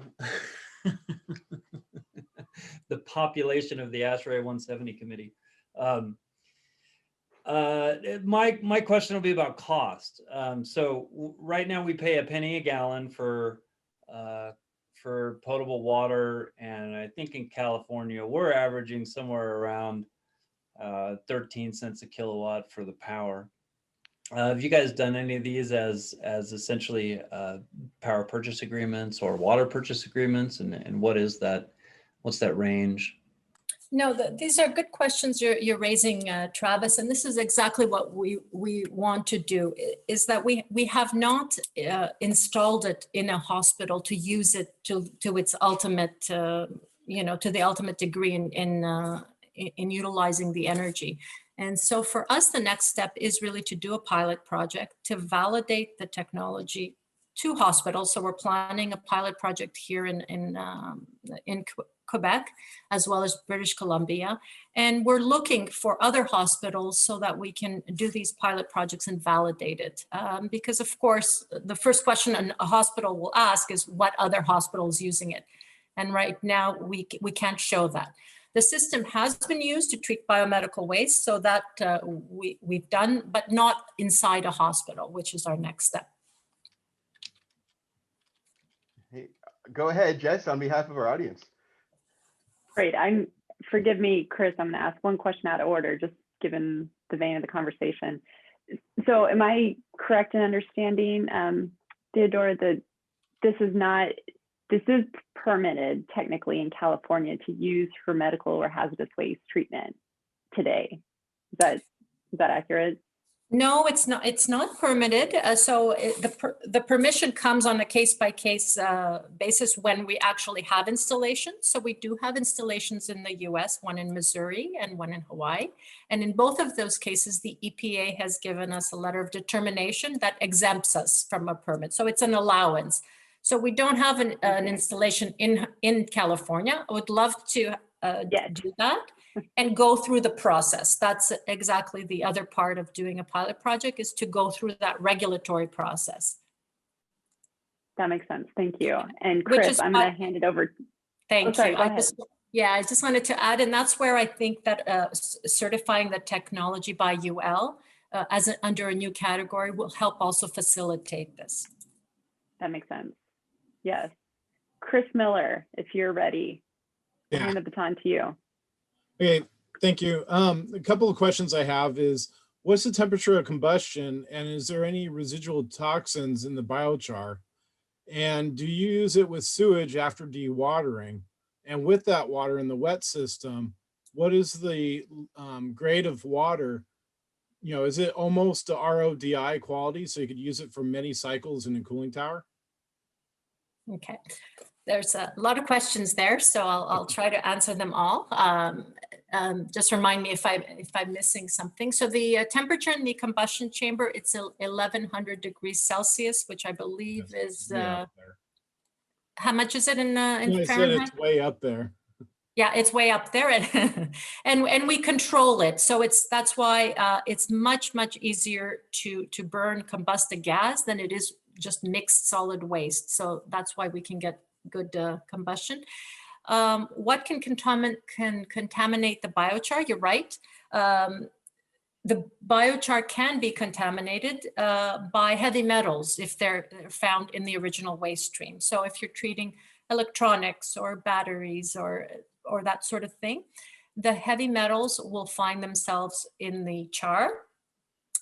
The population of the ASHRAE 170 committee. My question will be about cost. So right now we pay a penny a gallon for potable water, and I think in California we're averaging somewhere around 13 cents a kilowatt for the power. Have you guys done any of these as essentially power purchase agreements or water purchase agreements, and what is that? What's that range? No, these are good questions you're raising, Travis, and this is exactly what we want to do, is that we have not installed it in a hospital to use it to its ultimate, to the ultimate degree in utilizing the energy. And so for us, the next step is really to do a pilot project to validate the technology to hospitals. So we're planning a pilot project here in Quebec, as well as British Columbia. And we're looking for other hospitals so that we can do these pilot projects and validate it. Because of course, the first question a hospital will ask is what other hospitals using it? And right now we can't show that. The system has been used to treat biomedical waste, so that we've done, but not inside a hospital, which is our next step. Hey, go ahead, Jess, on behalf of our audience. Great. Forgive me, Chris, I'm going to ask one question out of order, just given the vein of the conversation. So am I correct in understanding, Theodora, this is permitted technically in California to use for medical or hazardous waste treatment today. Is that accurate? No, it's not. It's not permitted. The permission comes on a case-by-case basis when we actually have installations. So we do have installations in the U.S., one in Missouri and one in Hawaii. And in both of those cases, the EPA has given us a letter of determination that exempts us from a permit. So it's an allowance. So we don't have an installation in California. I would love to do that and go through the process. That's exactly the other part of doing a pilot project, is to go through that regulatory process. That makes sense. Thank you. And Which Chris, is I'm going to hand it over. Thank sorry, you. go ahead. I just wanted to add, and that's where I think that certifying the technology by UL under a new category will help also facilitate this. That makes sense. Yes. Chris Miller, if you're ready, I'll hand the baton to you. Okay, thank you. A couple of questions I have is, what's the temperature of combustion, and is there any residual toxins in the biochar? And do you use it with sewage after dewatering? And with that water in the wet system, what is the grade of water? You know, is it almost a RODI quality, so you could use it for many cycles in a cooling tower? Okay, there's a lot of questions there, so I'll try to answer them all. Just remind me if I'm missing something. So the temperature in the combustion chamber, it's 1100 degrees Celsius, which I believe is how much is it in Fahrenheit? Said it's way up there. Yeah, it's way up there, and we control it. So that's why it's much easier to burn combusted gas than it is just mixed solid waste. So that's why we can get good combustion. What can contaminate the biochar? You're right. The biochar can be contaminated by heavy metals if they're found in the original waste stream. So if you're treating electronics or batteries or that sort of thing, the heavy metals will find themselves in the char.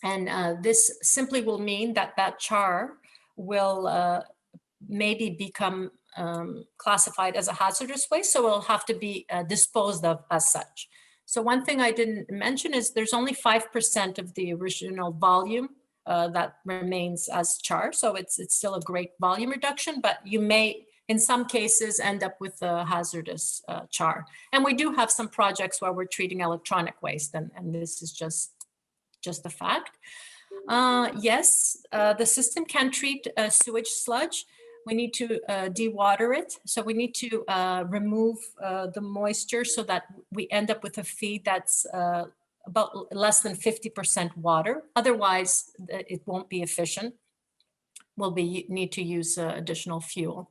And this simply will mean that char will maybe become classified as a hazardous waste, so it'll have to be disposed of as such. So one thing I didn't mention is there's only 5% of the original volume that remains as char, so it's still a great volume reduction, but you may, in some cases, end up with a hazardous char. And we do have some projects where we're treating electronic waste, and this is just a fact. Yes, the system can treat sewage sludge. We need to dewater it. So we need to remove the moisture so that we end up with a feed that's about less than 50% water. Otherwise, it won't be efficient. We'll need to use additional fuel.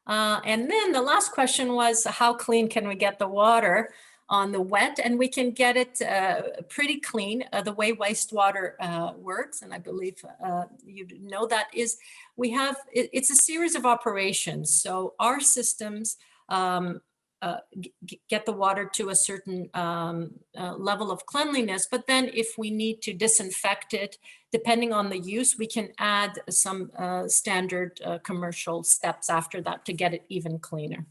And then the last question was, how clean can we get the water on the wet? And we can get it pretty clean. The way wastewater works, and I believe you know that, is it's a series of operations. So our systems get the water to a certain level of cleanliness, but then if we need to disinfect it, depending on the use, we can add some standard commercial steps after that to get it even cleaner.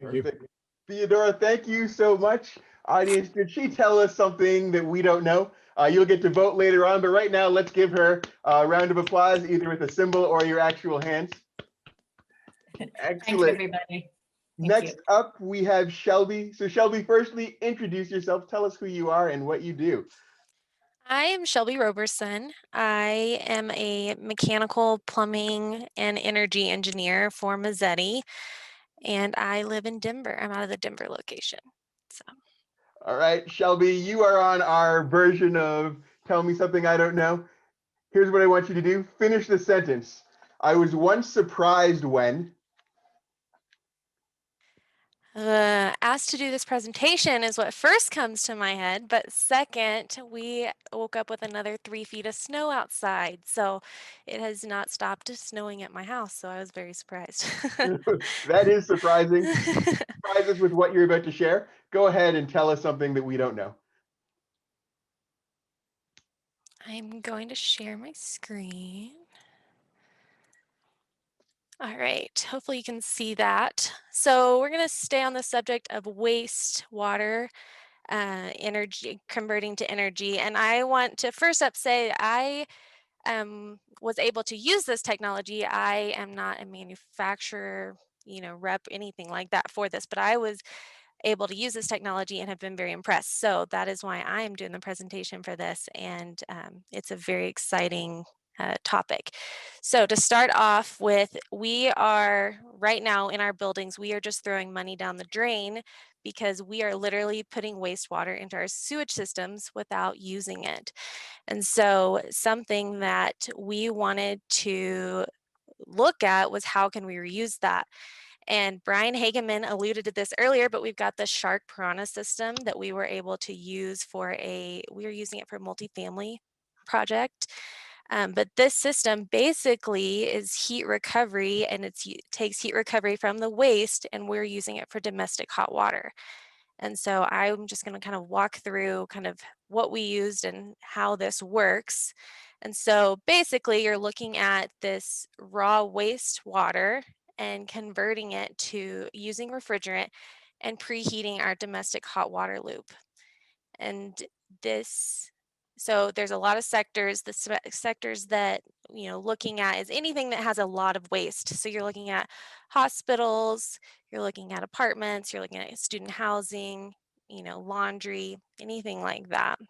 Perfect. Theodora, thank you so much. Audience, did she tell us something that we don't know? You'll get to vote later on, but right now, let's give her a round of applause, either with a symbol or your actual hands. Excellent. Thank you, everybody. Next up, we have Shelby. So Shelby, firstly, introduce yourself. Tell us who you are and what you do. I am Shelby Roberson. I am a mechanical, plumbing, and energy engineer for Mazzetti, and I live in Denver. I'm out of the Denver location. So. All right, Shelby, you are on our version of Tell Me Something I Don't Know. Here's what I want you to do. Finish the sentence. I was once surprised when... Asked to do this presentation is what first comes to my head, but second, we woke up with another 3 feet of snow outside, so it has not stopped snowing at my house, so I was very surprised. That is surprising. Surprise us with what you're about to share. Go ahead and tell us something that we don't know. I'm going to share my screen. All right, hopefully you can see that. So we're going to stay on the subject of wastewater energy, converting to energy. And I want to first up say I was able to use this technology. I am not a manufacturer, rep, anything like that for this, but I was able to use this technology and have been very impressed. So that is why I am doing the presentation for this, and it's a very exciting topic. So to start off with, we are right now in our buildings, we are just throwing money down the drain because we are literally putting wastewater into our sewage systems without using it. And so something that we wanted to look at was how can we reuse that? And Brian Hageman alluded to this earlier, but we've got the shark piranha system that we were able to use we were using it for a multifamily project. But this system basically is heat recovery, and it takes heat recovery from the waste, and we're using it for domestic hot water. And so I'm just going to kind of walk through kind of what we used and how this works. And so basically you're looking at this raw wastewater and converting it to using refrigerant and preheating our domestic hot water loop. And so there's a lot of sectors. The sectors that, looking at is anything that has a lot of waste. So you're looking at hospitals, you're looking at apartments, you're looking at student housing, laundry, anything like that.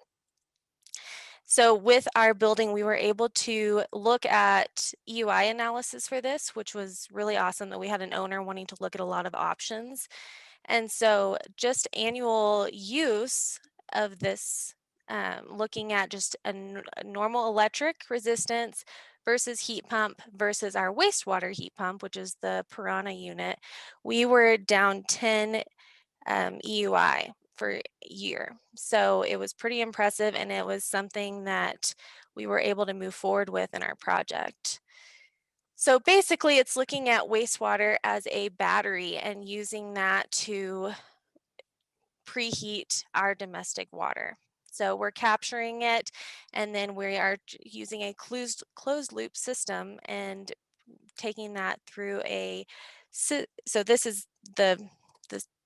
So with our building, we were able to look at EUI analysis for this, which was really awesome that we had an owner wanting to look at a lot of options. And so just annual use of this, looking at just a normal electric resistance versus heat pump versus our wastewater heat pump, which is the Piranha unit, we were down 10 EUI for year. So it was pretty impressive, and it was something that we were able to move forward with in our project. So basically it's looking at wastewater as a battery and using that to preheat our domestic water. So we're capturing it, and then we are using a closed loop system and taking that through so this is the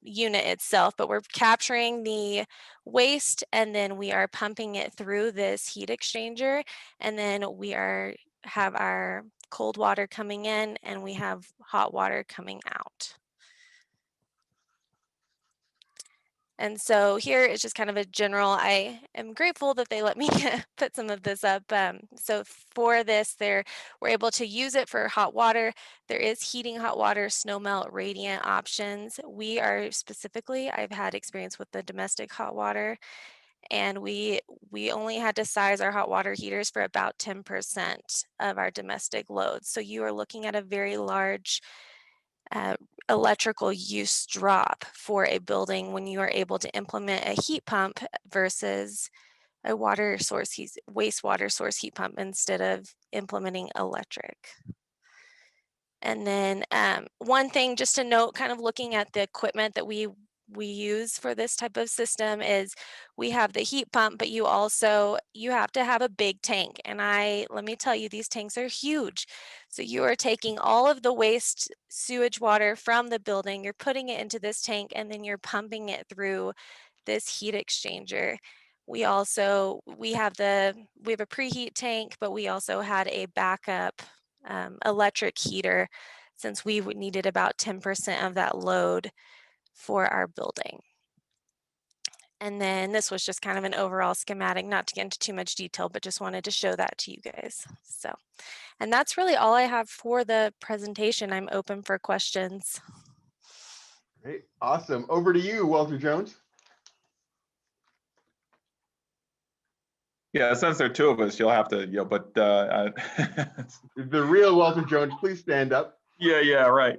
unit itself, but we're capturing the waste, and then we are pumping it through this heat exchanger, and then we have our cold water coming in, and we have hot water coming out. And so here is just kind of a general, I am grateful that they let me put some of this up. So for this, we're able to use it for hot water. There is heating hot water, snow melt, radiant options. I've had experience with the domestic hot water, and we only had to size our hot water heaters for about 10% of our domestic loads. So you are looking at a very large electrical use drop for a building when you are able to implement a heat pump versus a wastewater source heat pump instead of implementing electric. And then one thing just to note, kind of looking at the equipment that we use for this type of system is we have the heat pump, but you have to have a big tank. And let me tell you, these tanks are huge. So you are taking all of the waste sewage water from the building, you're putting it into this tank, and then you're pumping it through this heat exchanger. We have a preheat tank, but we also had a backup electric heater since we needed about 10% of that load for our building. And then this was just kind of an overall schematic, not to get into too much detail, but just wanted to show that to you guys. So, and that's really all I have for the presentation. I'm open for questions. Great, awesome. Over to you, Walter Jones. Yeah, since there are two of us, you'll have to, the real Walter Jones, please stand up. Yeah, right.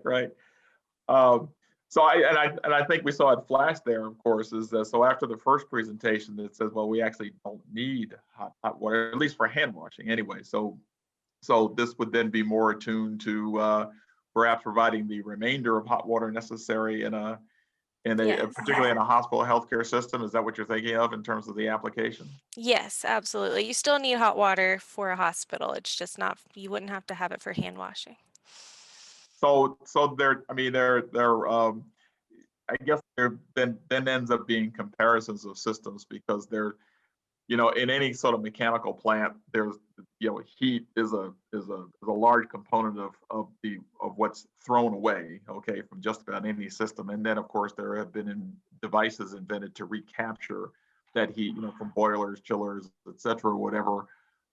So I think we saw it flash there, of course, is that so after the first presentation it says, well, we actually don't need hot water, at least for hand washing anyway. So this would then be more attuned to perhaps providing the remainder of hot water necessary Yes. particularly in a hospital healthcare system. Is that what you're thinking of in terms of the application? Yes, absolutely. You still need hot water for a hospital. It's just not, you wouldn't have to have it for hand washing. So there, I mean, I guess there then ends up being comparisons of systems because they're, you know, in any sort of mechanical plant, there's, you know, heat is a large component of what's thrown away, okay, from just about any system. And then of course there have been devices invented to recapture that heat, you know, from boilers, chillers, et cetera, whatever,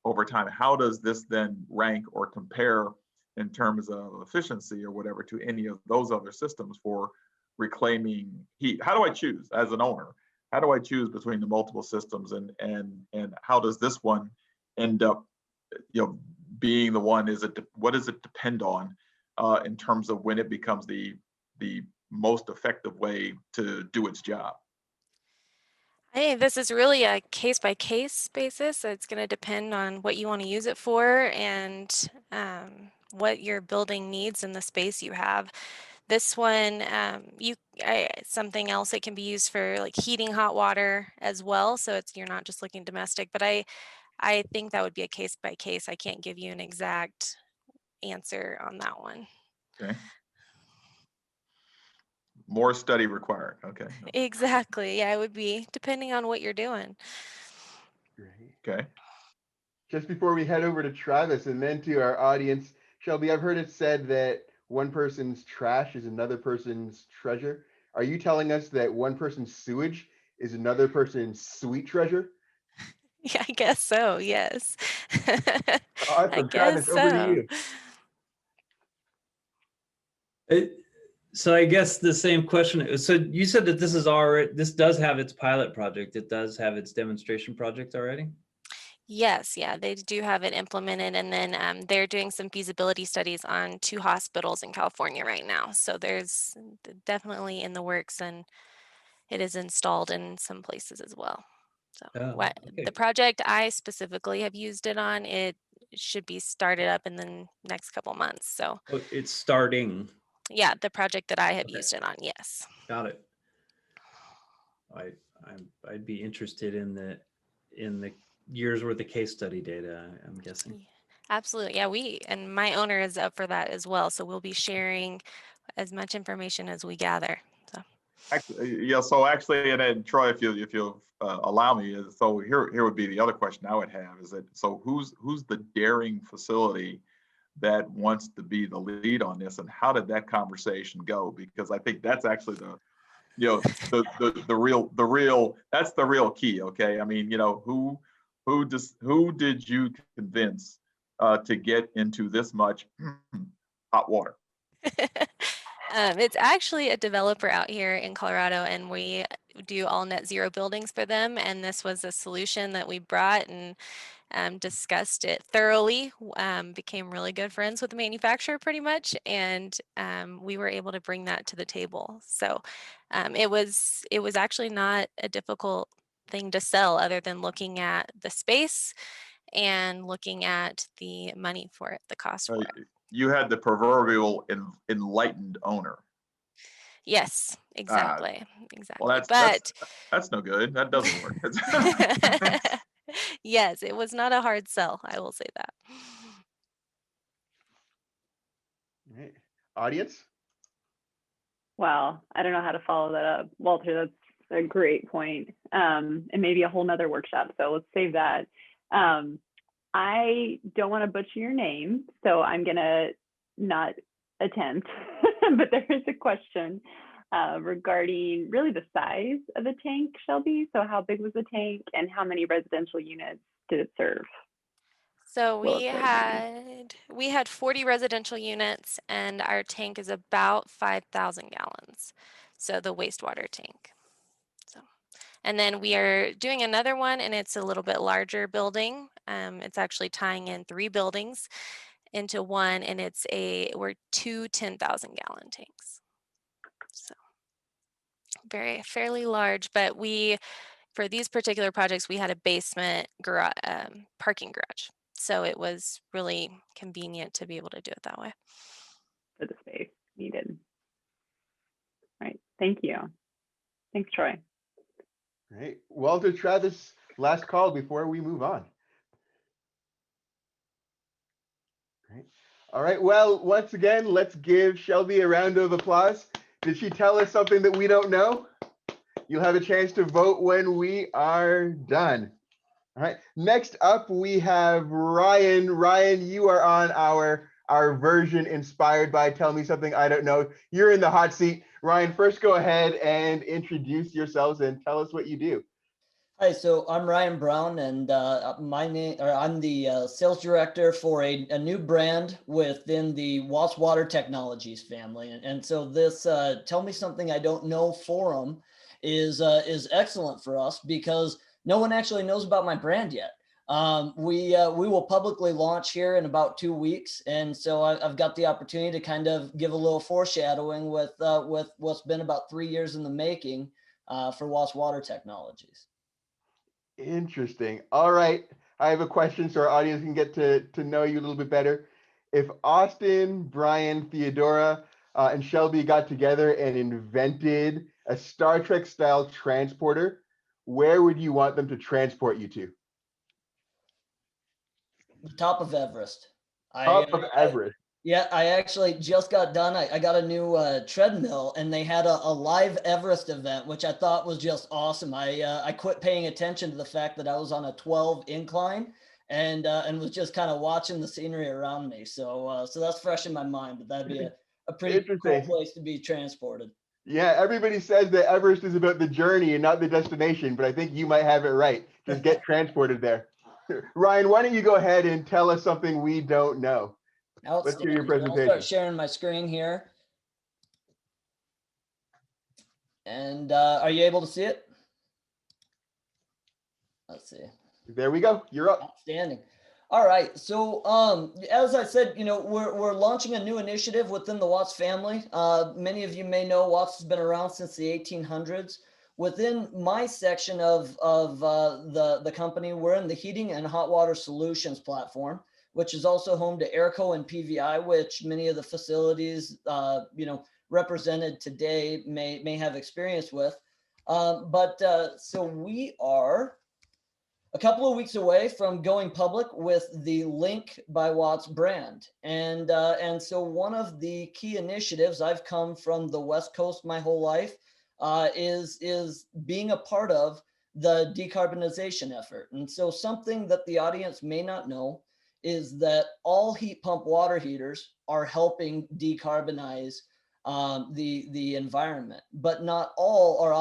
over time. How does this then rank or compare in terms of efficiency or whatever to any of those other systems for reclaiming heat? How do I choose as an owner? How do I choose between the multiple systems, and how does this one end up, you know, being the one? What does it depend on in terms of when it becomes the most effective way to do its job? I think this is really a case by case basis. So it's going to depend on what you want to use it for and what your building needs and the space you have. This one, something else that can be used for like heating hot water as well. So you're not just looking domestic, but I think that would be a case by case. I can't give you an exact answer on that one. Okay. More study required. Okay. Exactly. Yeah, it would be depending on what you're doing. Great. Okay. Just before we head over to Travis and then to our audience, Shelby, I've heard it said that one person's trash is another person's treasure. Are you telling us that one person's sewage is another person's sweet treasure? Yeah, I guess so. Yes. I Awesome. guess Travis, over to so. you. So I guess the same question. So you said that this does have its pilot project. It does have its demonstration project already? Yes, yeah, they do have it implemented, and then they're doing some feasibility studies on 2 hospitals in California right now. So there's definitely in the works, and it is installed in some places as well. So Oh, the okay. project I specifically have used it on, it should be started up in the next couple months. So Oh, it's starting. yeah, the project that I have Okay. used it on, yes. Got it. I'd be interested in the years worth of case study data, I'm guessing. Yeah, absolutely. Yeah, and my owner is up for that as well. So we'll be sharing as much information as we gather. So Actually, yeah. So actually, and then Troy, if you allow me, so here would be the other question I would have is that, so who's the daring facility that wants to be the lead on this, and how did that conversation go? Because I think that's actually the, you know, the real that's the real key. Okay, I mean, you know, who did you convince to get into this much hot water? it's actually a developer out here in Colorado, and we do all net zero buildings for them. And this was a solution that we brought and discussed it thoroughly, became really good friends with the manufacturer pretty much, and we were able to bring that to the table. So it was actually not a difficult thing to sell, other than looking at the space and looking at the money for it, the cost for it. You had the proverbial enlightened owner. Yes, exactly. Well, But that's no good. That doesn't work. yes, it was not a hard sell, I will say that. All right. Audience? Well, I don't know how to follow that up. Walter, that's a great point. And maybe a whole nother workshop. So let's save that. I don't want to butcher your name, so I'm gonna not attempt, but there is a question regarding really the size of the tank, Shelby. So how big was the tank and how many residential units did it serve? So Well, we had 40 residential units, and our tank is about 5,000 gallons. So the wastewater tank. So, and then we are doing another one, and it's a little bit larger building. It's actually tying in 3 buildings into one, and we're 2 10,000 gallon tanks. So fairly large, but for these particular projects, we had a basement garage, parking garage. So it was really convenient to be able to do it that way. For the space needed. All right, thank you. Thanks, Troy. Right. Walter, Travis, last call before we move on. Right. All right, well, once again, let's give Shelby a round of applause. Did she tell us something that we don't know? You'll have a chance to vote when we are done. All right, next up we have Ryan. Ryan, you are on our version inspired by Tell Me Something I Don't Know. You're in the hot seat. Ryan, first go ahead and introduce yourselves and tell us what you do. Hi, so I'm Ryan Brown, and I'm the sales director for a new brand within the Watts Water Technologies family. And so this Tell Me Something I Don't Know forum is excellent for us because no one actually knows about my brand yet. We will publicly launch here in about 2 weeks, and so I've got the opportunity to kind of give a little foreshadowing with what's been about 3 years in the making for Watts Water Technologies. Interesting. All right. I have a question so our audience can get to know you a little bit better. If Austin, Brian, Theodora, and Shelby got together and invented a Star Trek style transporter, where would you want them to transport you to? The top of Everest. Top of Everest. Yeah, I actually just got done. I got a new treadmill, and they had a live Everest event, which I thought was just awesome. I quit paying attention to the fact that I was on a 12 incline and was just kind of watching the scenery around me. So that's fresh in my mind, but that'd be a pretty cool place to be transported. Yeah, everybody says that Everest is about the journey and not the destination, but I think you might have it right. Just get transported there. Ryan, why don't you go ahead and tell us something we don't know? Let's hear your presentation. I'll start sharing my screen here. And are you able to see it? Let's see. There we go. You're up. Outstanding. All right. So as I said, we're launching a new initiative within the Watts family. Many of you may know Watts has been around since the 1800s. Within my section of the company, we're in the heating and hot water solutions platform, which is also home to Airco and PVI, which many of the facilities, represented today may have experience with. So we are a couple of weeks away from going public with the Link by Watts brand. And so one of the key initiatives, I've come from the West Coast my whole life, is being a part of the decarbonization effort. And so something that the audience may not know is that all heat pump water heaters are helping decarbonize the environment, but not all are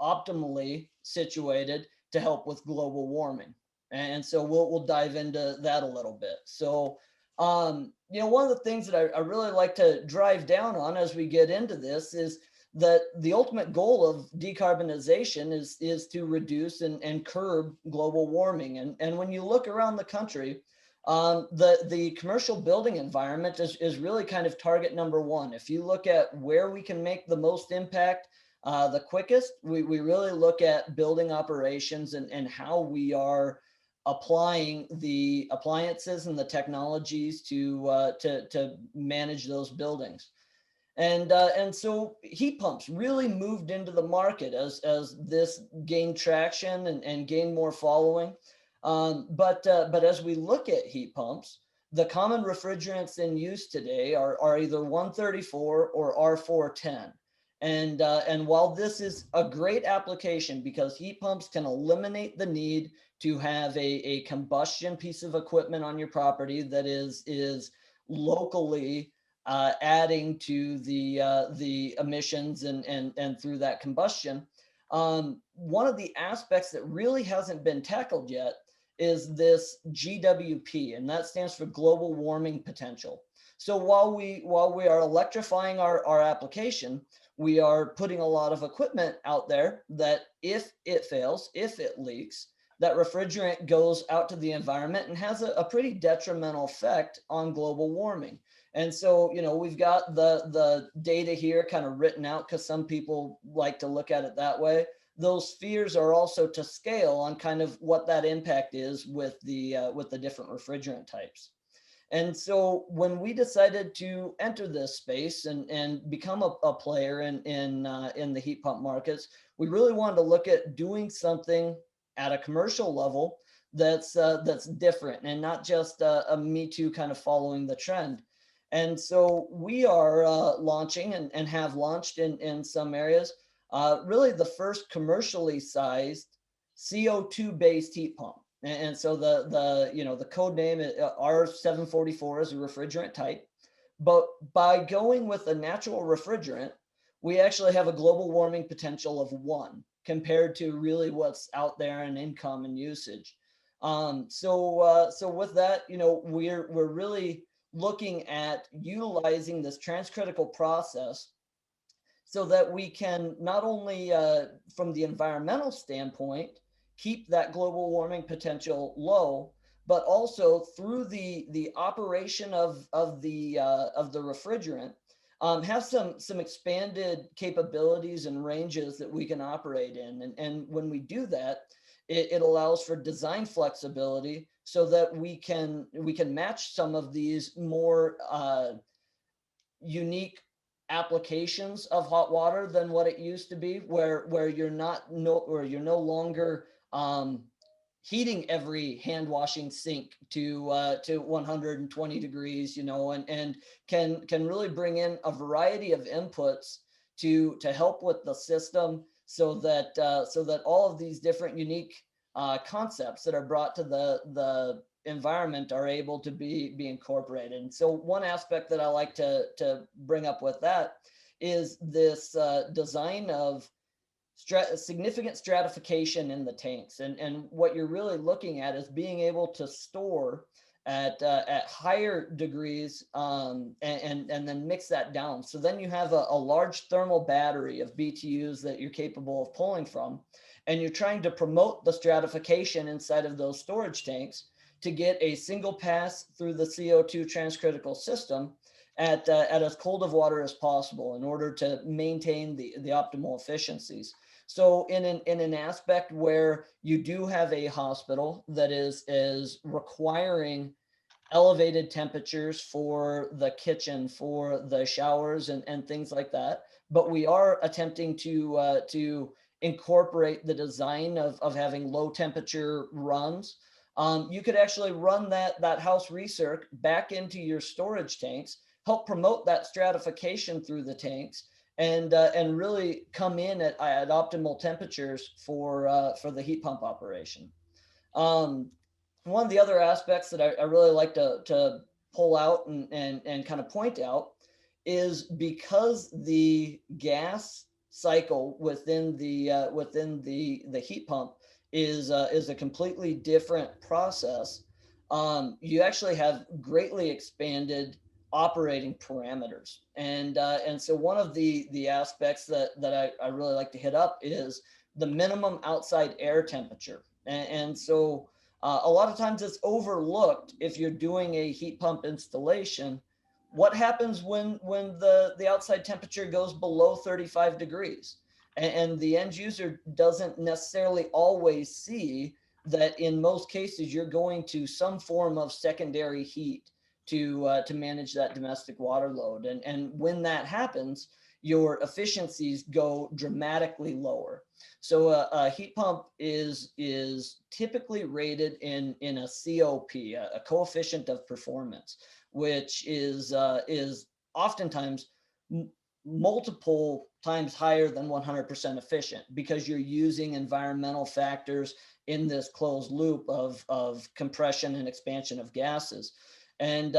optimally situated to help with global warming. And so we'll dive into that a little bit. So, one of the things that I really like to drive down on as we get into this is that the ultimate goal of decarbonization is to reduce and curb global warming. And when you look around the country, the commercial building environment is really kind of target number one. If you look at where we can make the most impact the quickest, we really look at building operations and how we are applying the appliances and the technologies to manage those buildings. And so heat pumps really moved into the market as this gained traction and gained more following. But as we look at heat pumps, the common refrigerants in use today are either 134 or R410. And while this is a great application because heat pumps can eliminate the need to have a combustion piece of equipment on your property that is locally adding to the emissions and through that combustion. One of the aspects that really hasn't been tackled yet is this GWP, and that stands for global warming potential. So while we are electrifying our application, we are putting a lot of equipment out there that if it fails, if it leaks, that refrigerant goes out to the environment and has a pretty detrimental effect on global warming. And so, we've got the data here kind of written out because some people like to look at it that way. Those fears are also to scale on kind of what that impact is with the different refrigerant types. And so when we decided to enter this space and become a player in the heat pump markets, we really wanted to look at doing something at a commercial level that's different and not just a Me Too kind of following the trend. And so we are launching and have launched in some areas, really the first commercially sized CO2 based heat pump. And so the code name R744 is a refrigerant type. But by going with a natural refrigerant, we actually have a global warming potential of 1 compared to really what's out there in income and usage. So with that, we're really looking at utilizing this transcritical process so that we can not only from the environmental standpoint keep that global warming potential low, but also through the operation of the refrigerant, have some expanded capabilities and ranges that we can operate in. And when we do that, it allows for design flexibility so that we can match some of these more unique applications of hot water than what it used to be, where you're no longer heating every hand washing sink to 120 degrees, and can really bring in a variety of inputs to help with the system, so that all of these different unique concepts that are brought to the environment are able to be incorporated. And so one aspect that I like to bring up with that is this design of significant stratification in the tanks. And what you're really looking at is being able to store at higher degrees, and then mix that down. So then you have a large thermal battery of BTUs that you're capable of pulling from, and you're trying to promote the stratification inside of those storage tanks to get a single pass through the CO2 transcritical system at as cold of water as possible in order to maintain the optimal efficiencies. So in an aspect where you do have a hospital that is requiring elevated temperatures for the kitchen, for the showers and things like that, but we are attempting to incorporate the design of having low temperature runs. You could actually run that house recirc back into your storage tanks, help promote that stratification through the tanks, and really come in at optimal temperatures for the heat pump operation. One of the other aspects that I really like to pull out and kind of point out is, because the gas cycle within the heat pump is a completely different process. You actually have greatly expanded operating parameters, and so one of the aspects that I really like to hit up is the minimum outside air temperature, and so a lot of times it's overlooked if you're doing a heat pump installation. What happens when the outside temperature goes below 35 degrees? And the end user doesn't necessarily always see that in most cases you're going to some form of secondary heat to manage that domestic water load. And when that happens, your efficiencies go dramatically lower. So a heat pump is typically rated in a COP, a coefficient of performance, which is oftentimes multiple times higher than 100% efficient, because you're using environmental factors in this closed loop of compression and expansion of gases. And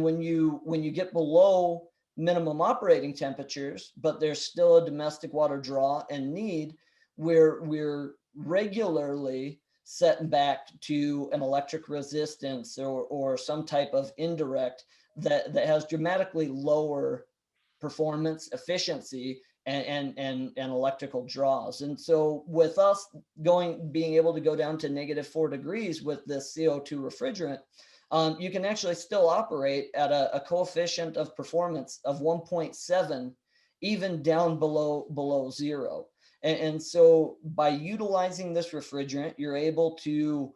when you get below minimum operating temperatures, but there's still a domestic water draw and need, we're regularly set back to an electric resistance or some type of indirect that has dramatically lower performance, efficiency, and electrical draws. And so with us being able to go down to -4 degrees with this CO2 refrigerant, you can actually still operate at a coefficient of performance of 1.7, even down below zero. And so by utilizing this refrigerant, you're able to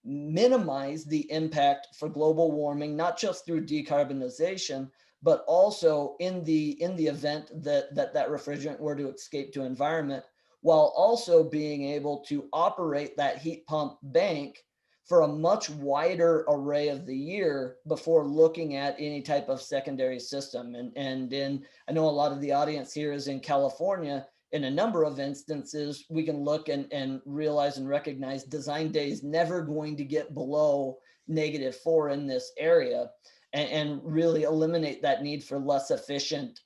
minimize the impact for global warming, not just through decarbonization, but also in the event that refrigerant were to escape to environment, while also being able to operate that heat pump bank for a much wider array of the year before looking at any type of secondary system. And I know a lot of the audience here is in California. In a number of instances, we can look and realize and recognize design day is never going to get below -4 in this area, and really eliminate that need for less efficient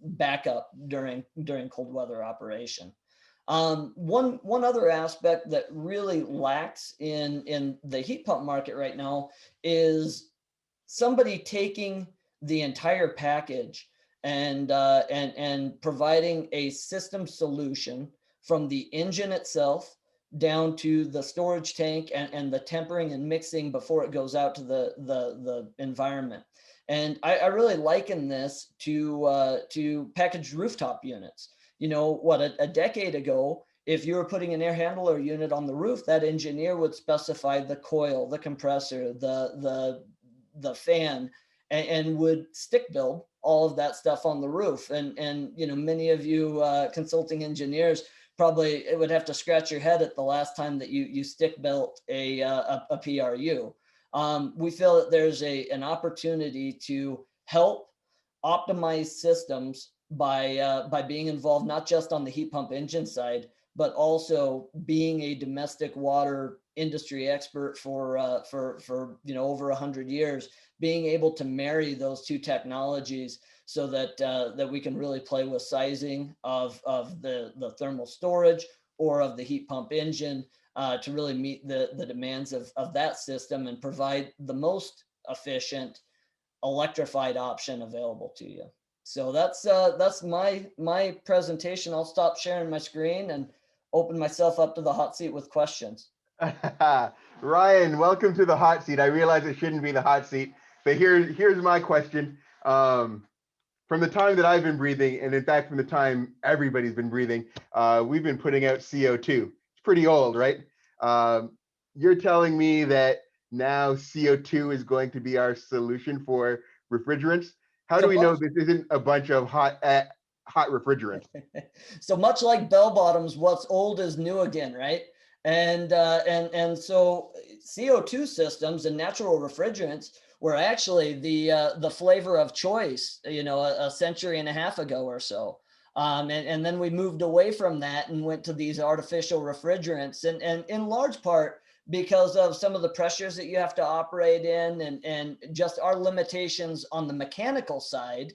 backup during cold weather operation. One other aspect that really lacks in the heat pump market right now is somebody taking the entire package and providing a system solution from the engine itself down to the storage tank and the tempering and mixing before it goes out to the environment. And I really liken this to packaged rooftop units. You know what, a decade ago, if you were putting an air handler unit on the roof, that engineer would specify the coil, the compressor, the fan, and would stick build all of that stuff on the roof. And you know, many of you consulting engineers probably would have to scratch your head at the last time that you stick built a PRU. We feel that there's an opportunity to help optimize systems by being involved not just on the heat pump engine side, but also being a domestic water industry expert for you know, over 100 years, being able to marry those two technologies so that we can really play with sizing of the thermal storage or of the heat pump engine to really meet the demands of that system and provide the most efficient electrified option available to you. So that's my presentation. I'll stop sharing my screen and open myself up to the hot seat with questions. Ryan, welcome to the hot seat. I realize it shouldn't be the hot seat, but here's my question. From the time that I've been breathing, and in fact, from the time everybody's been breathing, we've been putting out CO2. It's pretty old, right? You're telling me that now CO2 is going to be our solution for refrigerants? How do we know this isn't a bunch of hot refrigerants? So much like bell bottoms, what's old is new again, right? And so CO2 systems and natural refrigerants were actually the flavor of choice, you know, a century and a half ago or so. And then we moved away from that and went to these artificial refrigerants, and in large part because of some of the pressures that you have to operate in, and just our limitations on the mechanical side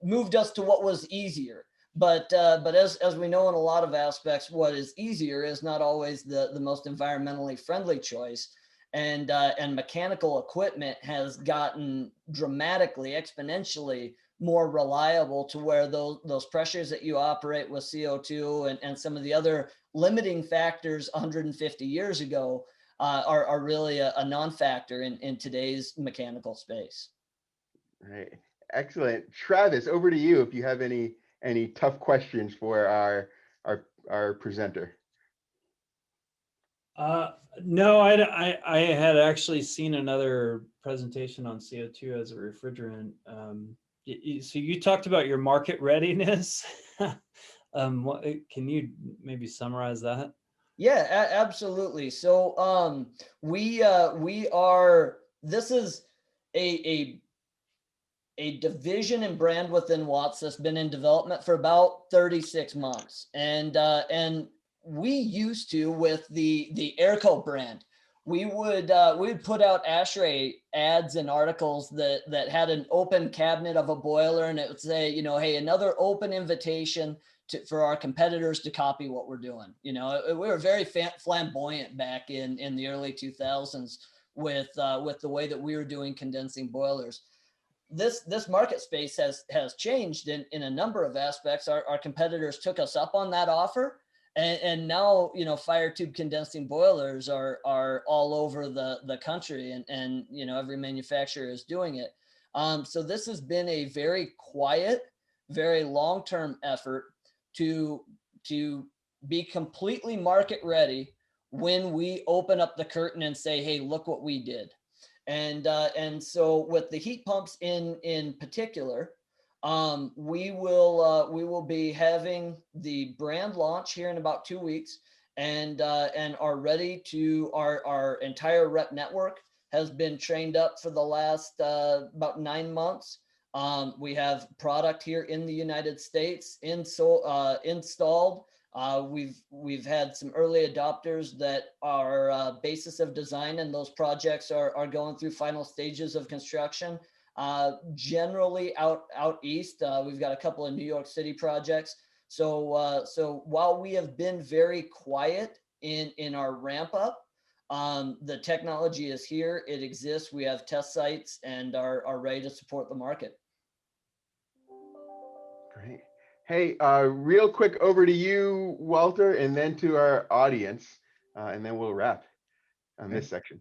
moved us to what was easier. But as we know, in a lot of aspects, what is easier is not always the most environmentally friendly choice. And mechanical equipment has gotten dramatically, exponentially more reliable to where those pressures that you operate with CO2 and some of the other limiting factors 150 years ago are really a non-factor in today's mechanical space. Right. Excellent. Travis, over to you if you have any tough questions for our presenter. No, I had actually seen another presentation on CO2 as a refrigerant. So you talked about your market readiness. Can you maybe summarize that? Yeah, absolutely. So we are, this is a division and brand within Watts that's been in development for about 36 months. And we used to, with the Airco brand, we would put out ASHRAE ads and articles that had an open cabinet of a boiler, and it would say, you know, hey, another open invitation for our competitors to copy what we're doing. You know, we were very flamboyant back in the early 2000s with the way that we were doing condensing boilers. This market space has changed in a number of aspects. Our competitors took us up on that offer. And now, you know, fire tube condensing boilers are all over the country, and you know, every manufacturer is doing it. So this has been a very quiet, very long-term effort to be completely market ready when we open up the curtain and say, hey, look what we did. And so with the heat pumps in particular, we will be having the brand launch here in about 2 weeks, and are ready to, our entire rep network has been trained up for the last about 9 months. We have product here in the United States installed. We've had some early adopters that are basis of design, and those projects are going through final stages of construction. Generally out east, we've got a couple of New York City projects. So while we have been very quiet in our ramp up, the technology is here, it exists, we have test sites, and are ready to support the market. Great. Hey, real quick over to you, Walter, and then to our audience, and then we'll wrap on this section.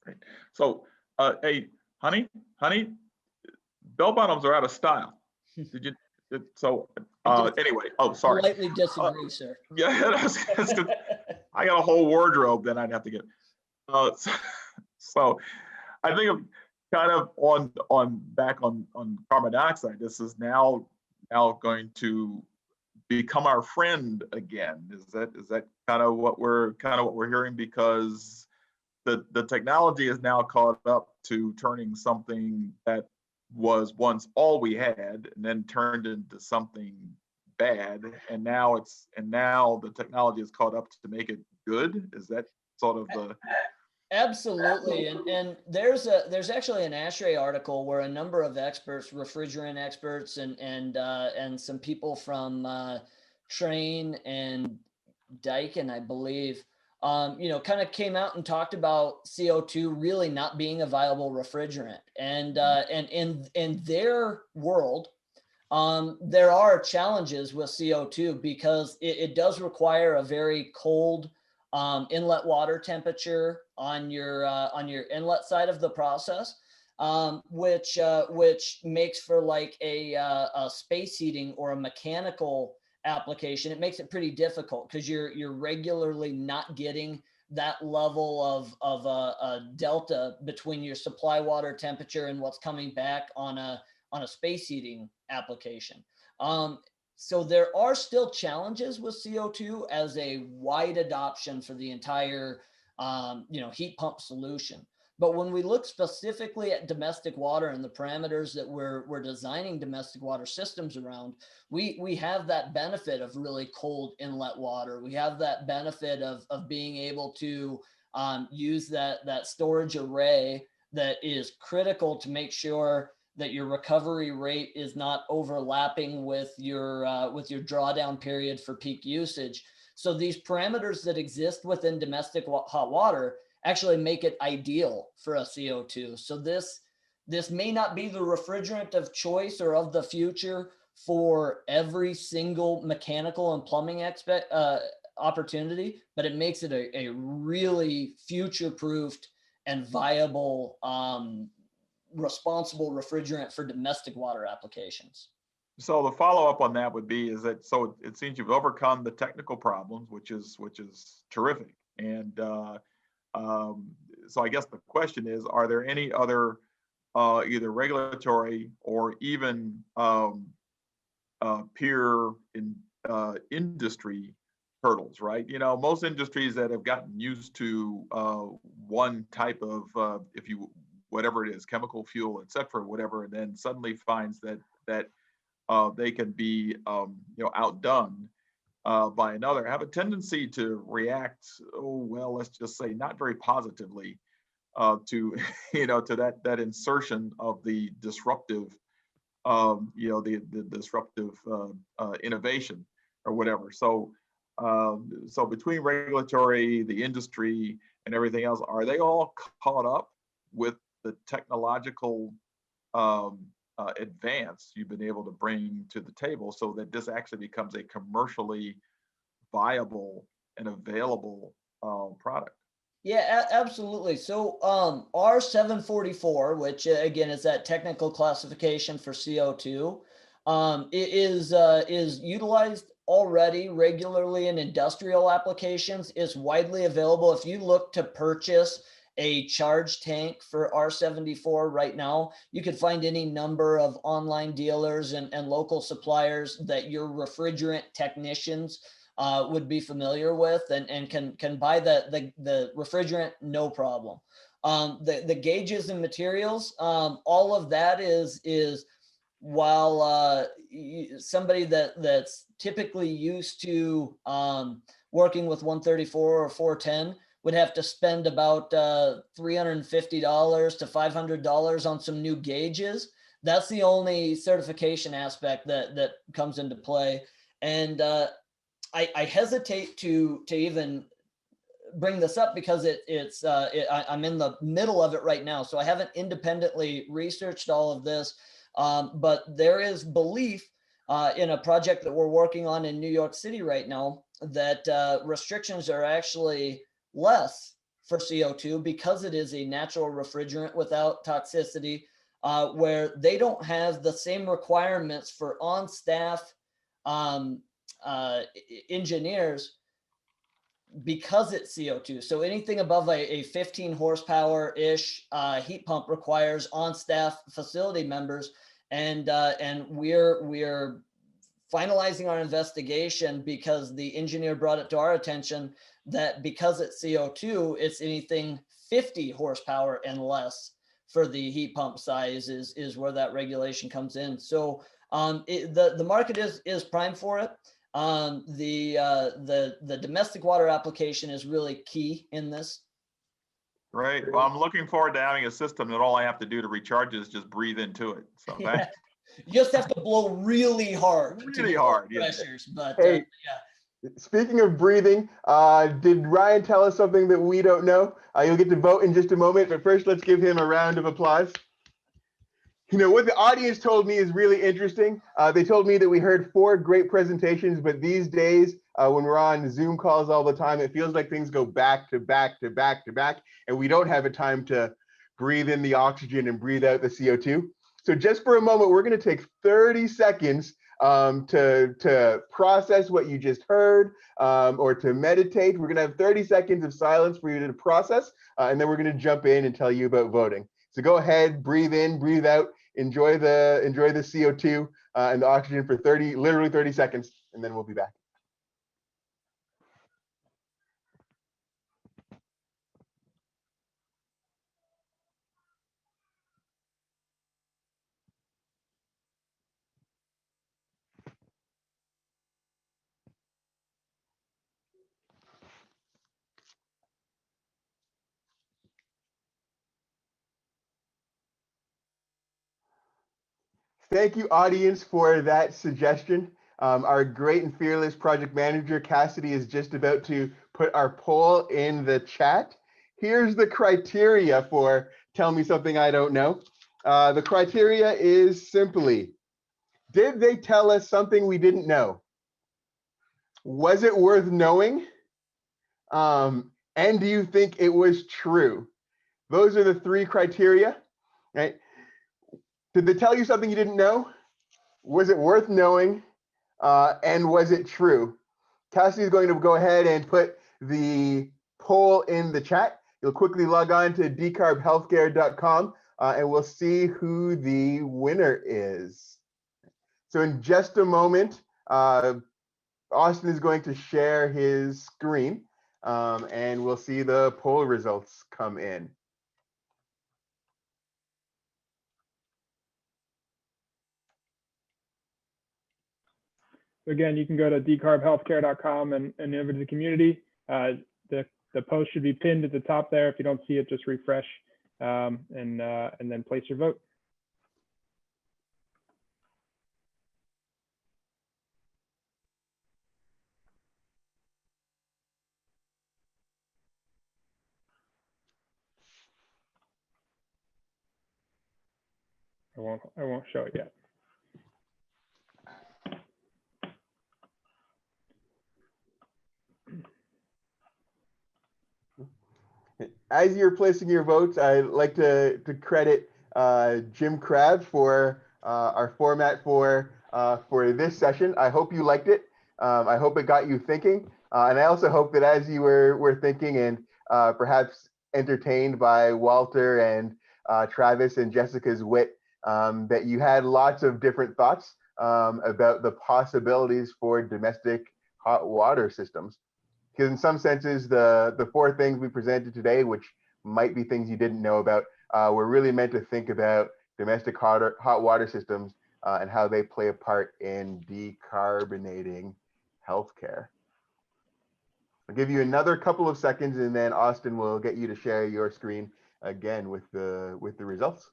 Great. So, hey, honey, bell bottoms are out of style. Did you? So anyway, oh, sorry. Politely disagree, sir. Yeah, I got a whole wardrobe that I'd have to get. So I think I'm kind of back on carbon dioxide. This is now going to become our friend again. Is that kind of what we're hearing? Because the technology is now caught up to turning something that was once all we had and then turned into something bad, and now the technology is caught up to make it good. Is that sort of the? Absolutely, and there's actually an ASHRAE article where a number of experts, refrigerant experts, and some people from Trane and Daikin, I believe, kind of came out and talked about CO2 really not being a viable refrigerant, and in their world, there are challenges with CO2 because it does require a very cold inlet water temperature on your inlet side of the process, which makes for like a space heating or a mechanical application. It makes it pretty difficult because you're regularly not getting that level of a delta between your supply water temperature and what's coming back on a space heating application. So there are still challenges with CO2 as a wide adoption for the entire heat pump solution. But when we look specifically at domestic water and the parameters that we're designing domestic water systems around, we have that benefit of really cold inlet water. We have that benefit of being able to use that storage array that is critical to make sure that your recovery rate is not overlapping with your drawdown period for peak usage. So these parameters that exist within domestic hot water actually make it ideal for a CO2. So this may not be the refrigerant of choice or of the future for every single mechanical and plumbing opportunity, but it makes it a really future-proofed and viable responsible refrigerant for domestic water applications. So the follow-up on that would be so it seems you've overcome the technical problems, which is terrific. And so I guess the question is, are there any other either regulatory or even peer industry hurdles, right? Most industries that have gotten used to one type of, whatever it is, chemical fuel, et cetera, whatever, and then suddenly finds that they can be, outdone by another, have a tendency to react, let's just say not very positively to, to that insertion of the disruptive, the disruptive innovation or whatever. So between regulatory, the industry, and everything else, are they all caught up with the technological advance you've been able to bring to the table so that this actually becomes a commercially viable and available product? Yeah, absolutely. So R744, which again is that technical classification for CO2, is utilized already regularly in industrial applications, is widely available. If you look to purchase a charge tank for R74 right now, you could find any number of online dealers and local suppliers that your refrigerant technicians would be familiar with, and can buy the refrigerant, no problem. The gauges and materials, all of that is while somebody that's typically used to working with 134 or 410 would have to spend about $350 to $500 on some new gauges. That's the only certification aspect that comes into play. And I hesitate to even bring this up because I'm in the middle of it right now. So I haven't independently researched all of this, but there is belief in a project that we're working on in New York City right now that restrictions are actually less for CO2 because it is a natural refrigerant without toxicity, where they don't have the same requirements for on-staff engineers because it's CO2. So anything above a 15 horsepower-ish heat pump requires on-staff facility members, and we're finalizing our investigation because the engineer brought it to our attention that because it's CO2, it's anything 50 horsepower and less for the heat pump size is where that regulation comes in. So the market is primed for it. The domestic water application is really key in this. Right. Well, I'm looking forward to having a system that all I have to do to recharge is just breathe into it. So Yeah. You just have to blow really hard. Really hard. Pressures, but Hey, yeah. Speaking of breathing, did Ryan tell us something that we don't know? You'll get to vote in just a moment, but first let's give him a round of applause. You know, what the audience told me is really interesting. They told me that we heard 4 great presentations, but these days, when we're on Zoom calls all the time, it feels like things go back to back to back to back, and we don't have a time to breathe in the oxygen and breathe out the CO2. So just for a moment, we're going to take 30 seconds to process what you just heard, or to meditate. We're going to have 30 seconds of silence for you to process, and then we're going to jump in and tell you about voting. So go ahead, breathe in, breathe out, enjoy the CO2 and the oxygen for literally 30 seconds, and then we'll be back. Thank you, audience, for that suggestion. Our great and fearless project manager, Cassidy, is just about to put our poll in the chat. Here's the criteria for Tell Me Something I Don't Know. The criteria is simply, did they tell us something we didn't know? Was it worth knowing? And do you think it was true? Those are the 3 criteria, right? Did they tell you something you didn't know? Was it worth knowing? And was it true? Cassidy is going to go ahead and put the poll in the chat. You'll quickly log on to decarbhealthcare.com and we'll see who the winner is. So in just a moment, Austin is going to share his screen and we'll see the poll results come in. Again, you can go to decarbhealthcare.com and over to the community. The post should be pinned at the top there. If you don't see it, just refresh and then place your vote. I won't show it yet. As you're placing your votes, I'd like to credit Jim Crabb for our format for this session. I hope you liked it. I hope it got you thinking. And I also hope that as you were thinking and perhaps entertained by Walter and Travis and Jessica's wit, that you had lots of different thoughts about the possibilities for domestic hot water systems. Because in some senses, the 4 things we presented today, which might be things you didn't know about, were really meant to think about domestic hot water systems and how they play a part in decarbonating healthcare. I'll give you another couple of seconds, and then Austin will get you to share your screen again with the results.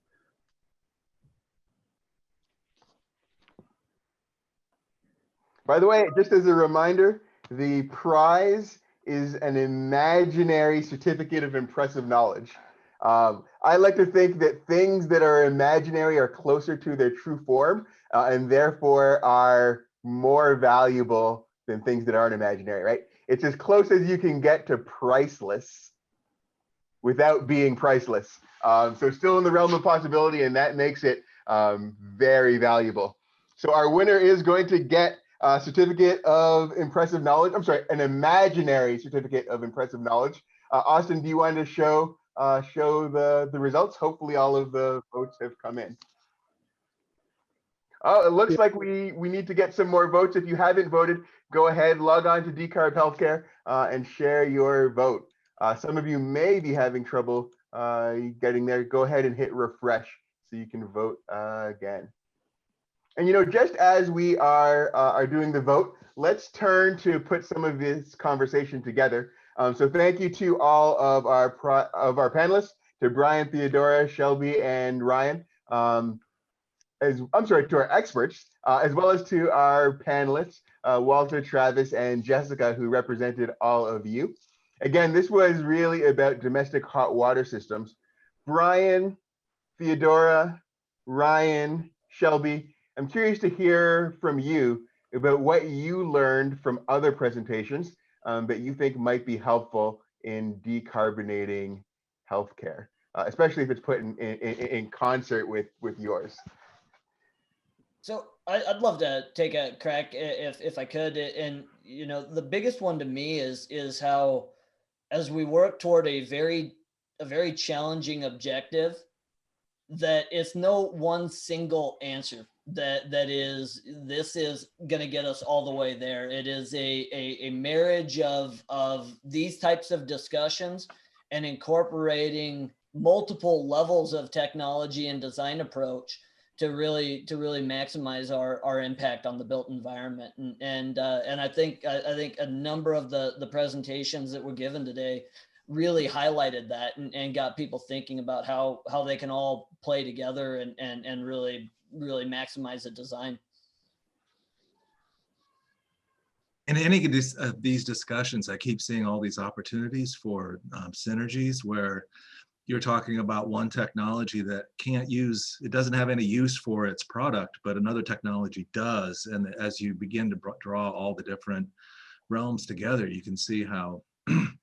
By the way, just as a reminder, the prize is an imaginary certificate of impressive knowledge. I like to think that things that are imaginary are closer to their true form and therefore are more valuable than things that aren't imaginary, right? It's as close as you can get to priceless without being priceless. So still in the realm of possibility, and that makes it very valuable. So our winner is going to get a certificate of impressive knowledge. I'm sorry, an imaginary certificate of impressive knowledge. Austin, do you want to show the results? Hopefully all of the votes have come in. Oh, it looks like we need to get some more votes. If you haven't voted, go ahead, log on to Decarb Healthcare and share your vote. Some of you may be having trouble getting there. Go ahead and hit refresh so you can vote again. And just as we are doing the vote, let's turn to put some of this conversation together. So thank you to all of our panelists, to Brian, Theodora, Shelby, and Ryan. To our experts, as well as to our panelists, Walter, Travis, and Jessica, who represented all of you. Again, this was really about domestic hot water systems. Brian, Theodora, Ryan, Shelby, I'm curious to hear from you about what you learned from other presentations that you think might be helpful in decarbonating healthcare, especially if it's put in concert with yours. So I'd love to take a crack if I could. And, the biggest one to me is how, as we work toward a very challenging objective, that it's no one single answer this is going to get us all the way there. It is a marriage of these types of discussions and incorporating multiple levels of technology and design approach to really maximize our impact on the built environment. And I think a number of the presentations that were given today really highlighted that and got people thinking about how they can all play together and really maximize the design. In any of these discussions, I keep seeing all these opportunities for synergies where you're talking about one technology that it doesn't have any use for its product, but another technology does. And as you begin to draw all the different realms together, you can see how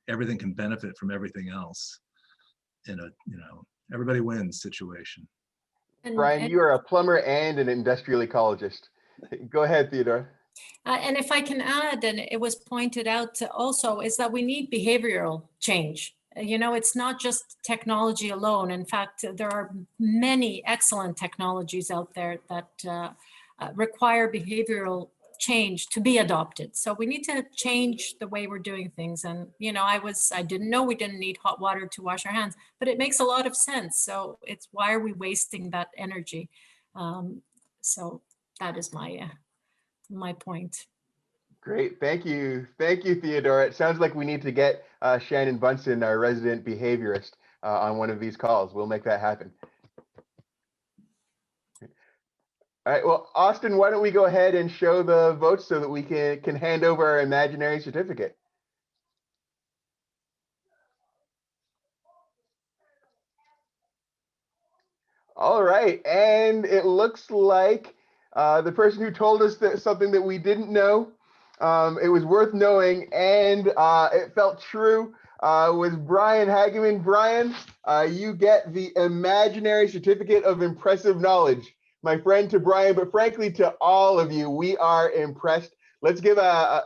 everything can benefit from everything else in a, everybody wins situation. Brian, you are a plumber and an industrial ecologist. Go ahead, Theodora. And if I can add, and it was pointed out also, is that we need behavioral change. It's not just technology alone. In fact, there are many excellent technologies out there that require behavioral change to be adopted. So we need to change the way we're doing things. And, I didn't know we didn't need hot water to wash our hands, but it makes a lot of sense. So it's why are we wasting that energy? So that is my point. Great, thank you, Theodora. It sounds like we need to get Shannon Bunsen, our resident behaviorist, on one of these calls. We'll make that happen. All right, well, Austin, why don't we go ahead and show the votes so that we can hand over our imaginary certificate. All right, and it looks like the person who told us something that we didn't know, it was worth knowing, and it felt true, was Brian Hageman. Brian, you get the imaginary certificate of impressive knowledge. My friend, to Brian, but frankly to all of you, we are impressed. Let's give a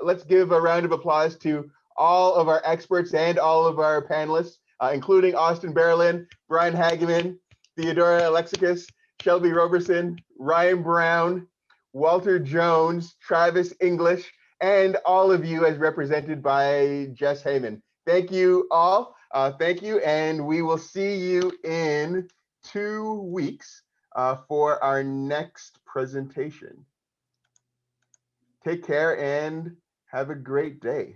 round of applause to all of our experts and all of our panelists, including Austin Berlin, Brian Hageman, Theodora Alexakis, Shelby Roberson, Ryan Brown, Walter Jones, Travis English, and all of you as represented by Jess Heyman. Thank you all. Thank you. And we will see you in 2 weeks for our next presentation. Take care and have a great day.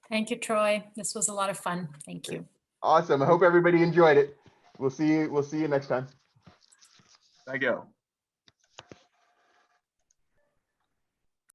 Thank you, Troy. This was a lot of fun. Thank you. Awesome. I hope everybody enjoyed it. We'll see you next time. Thank you.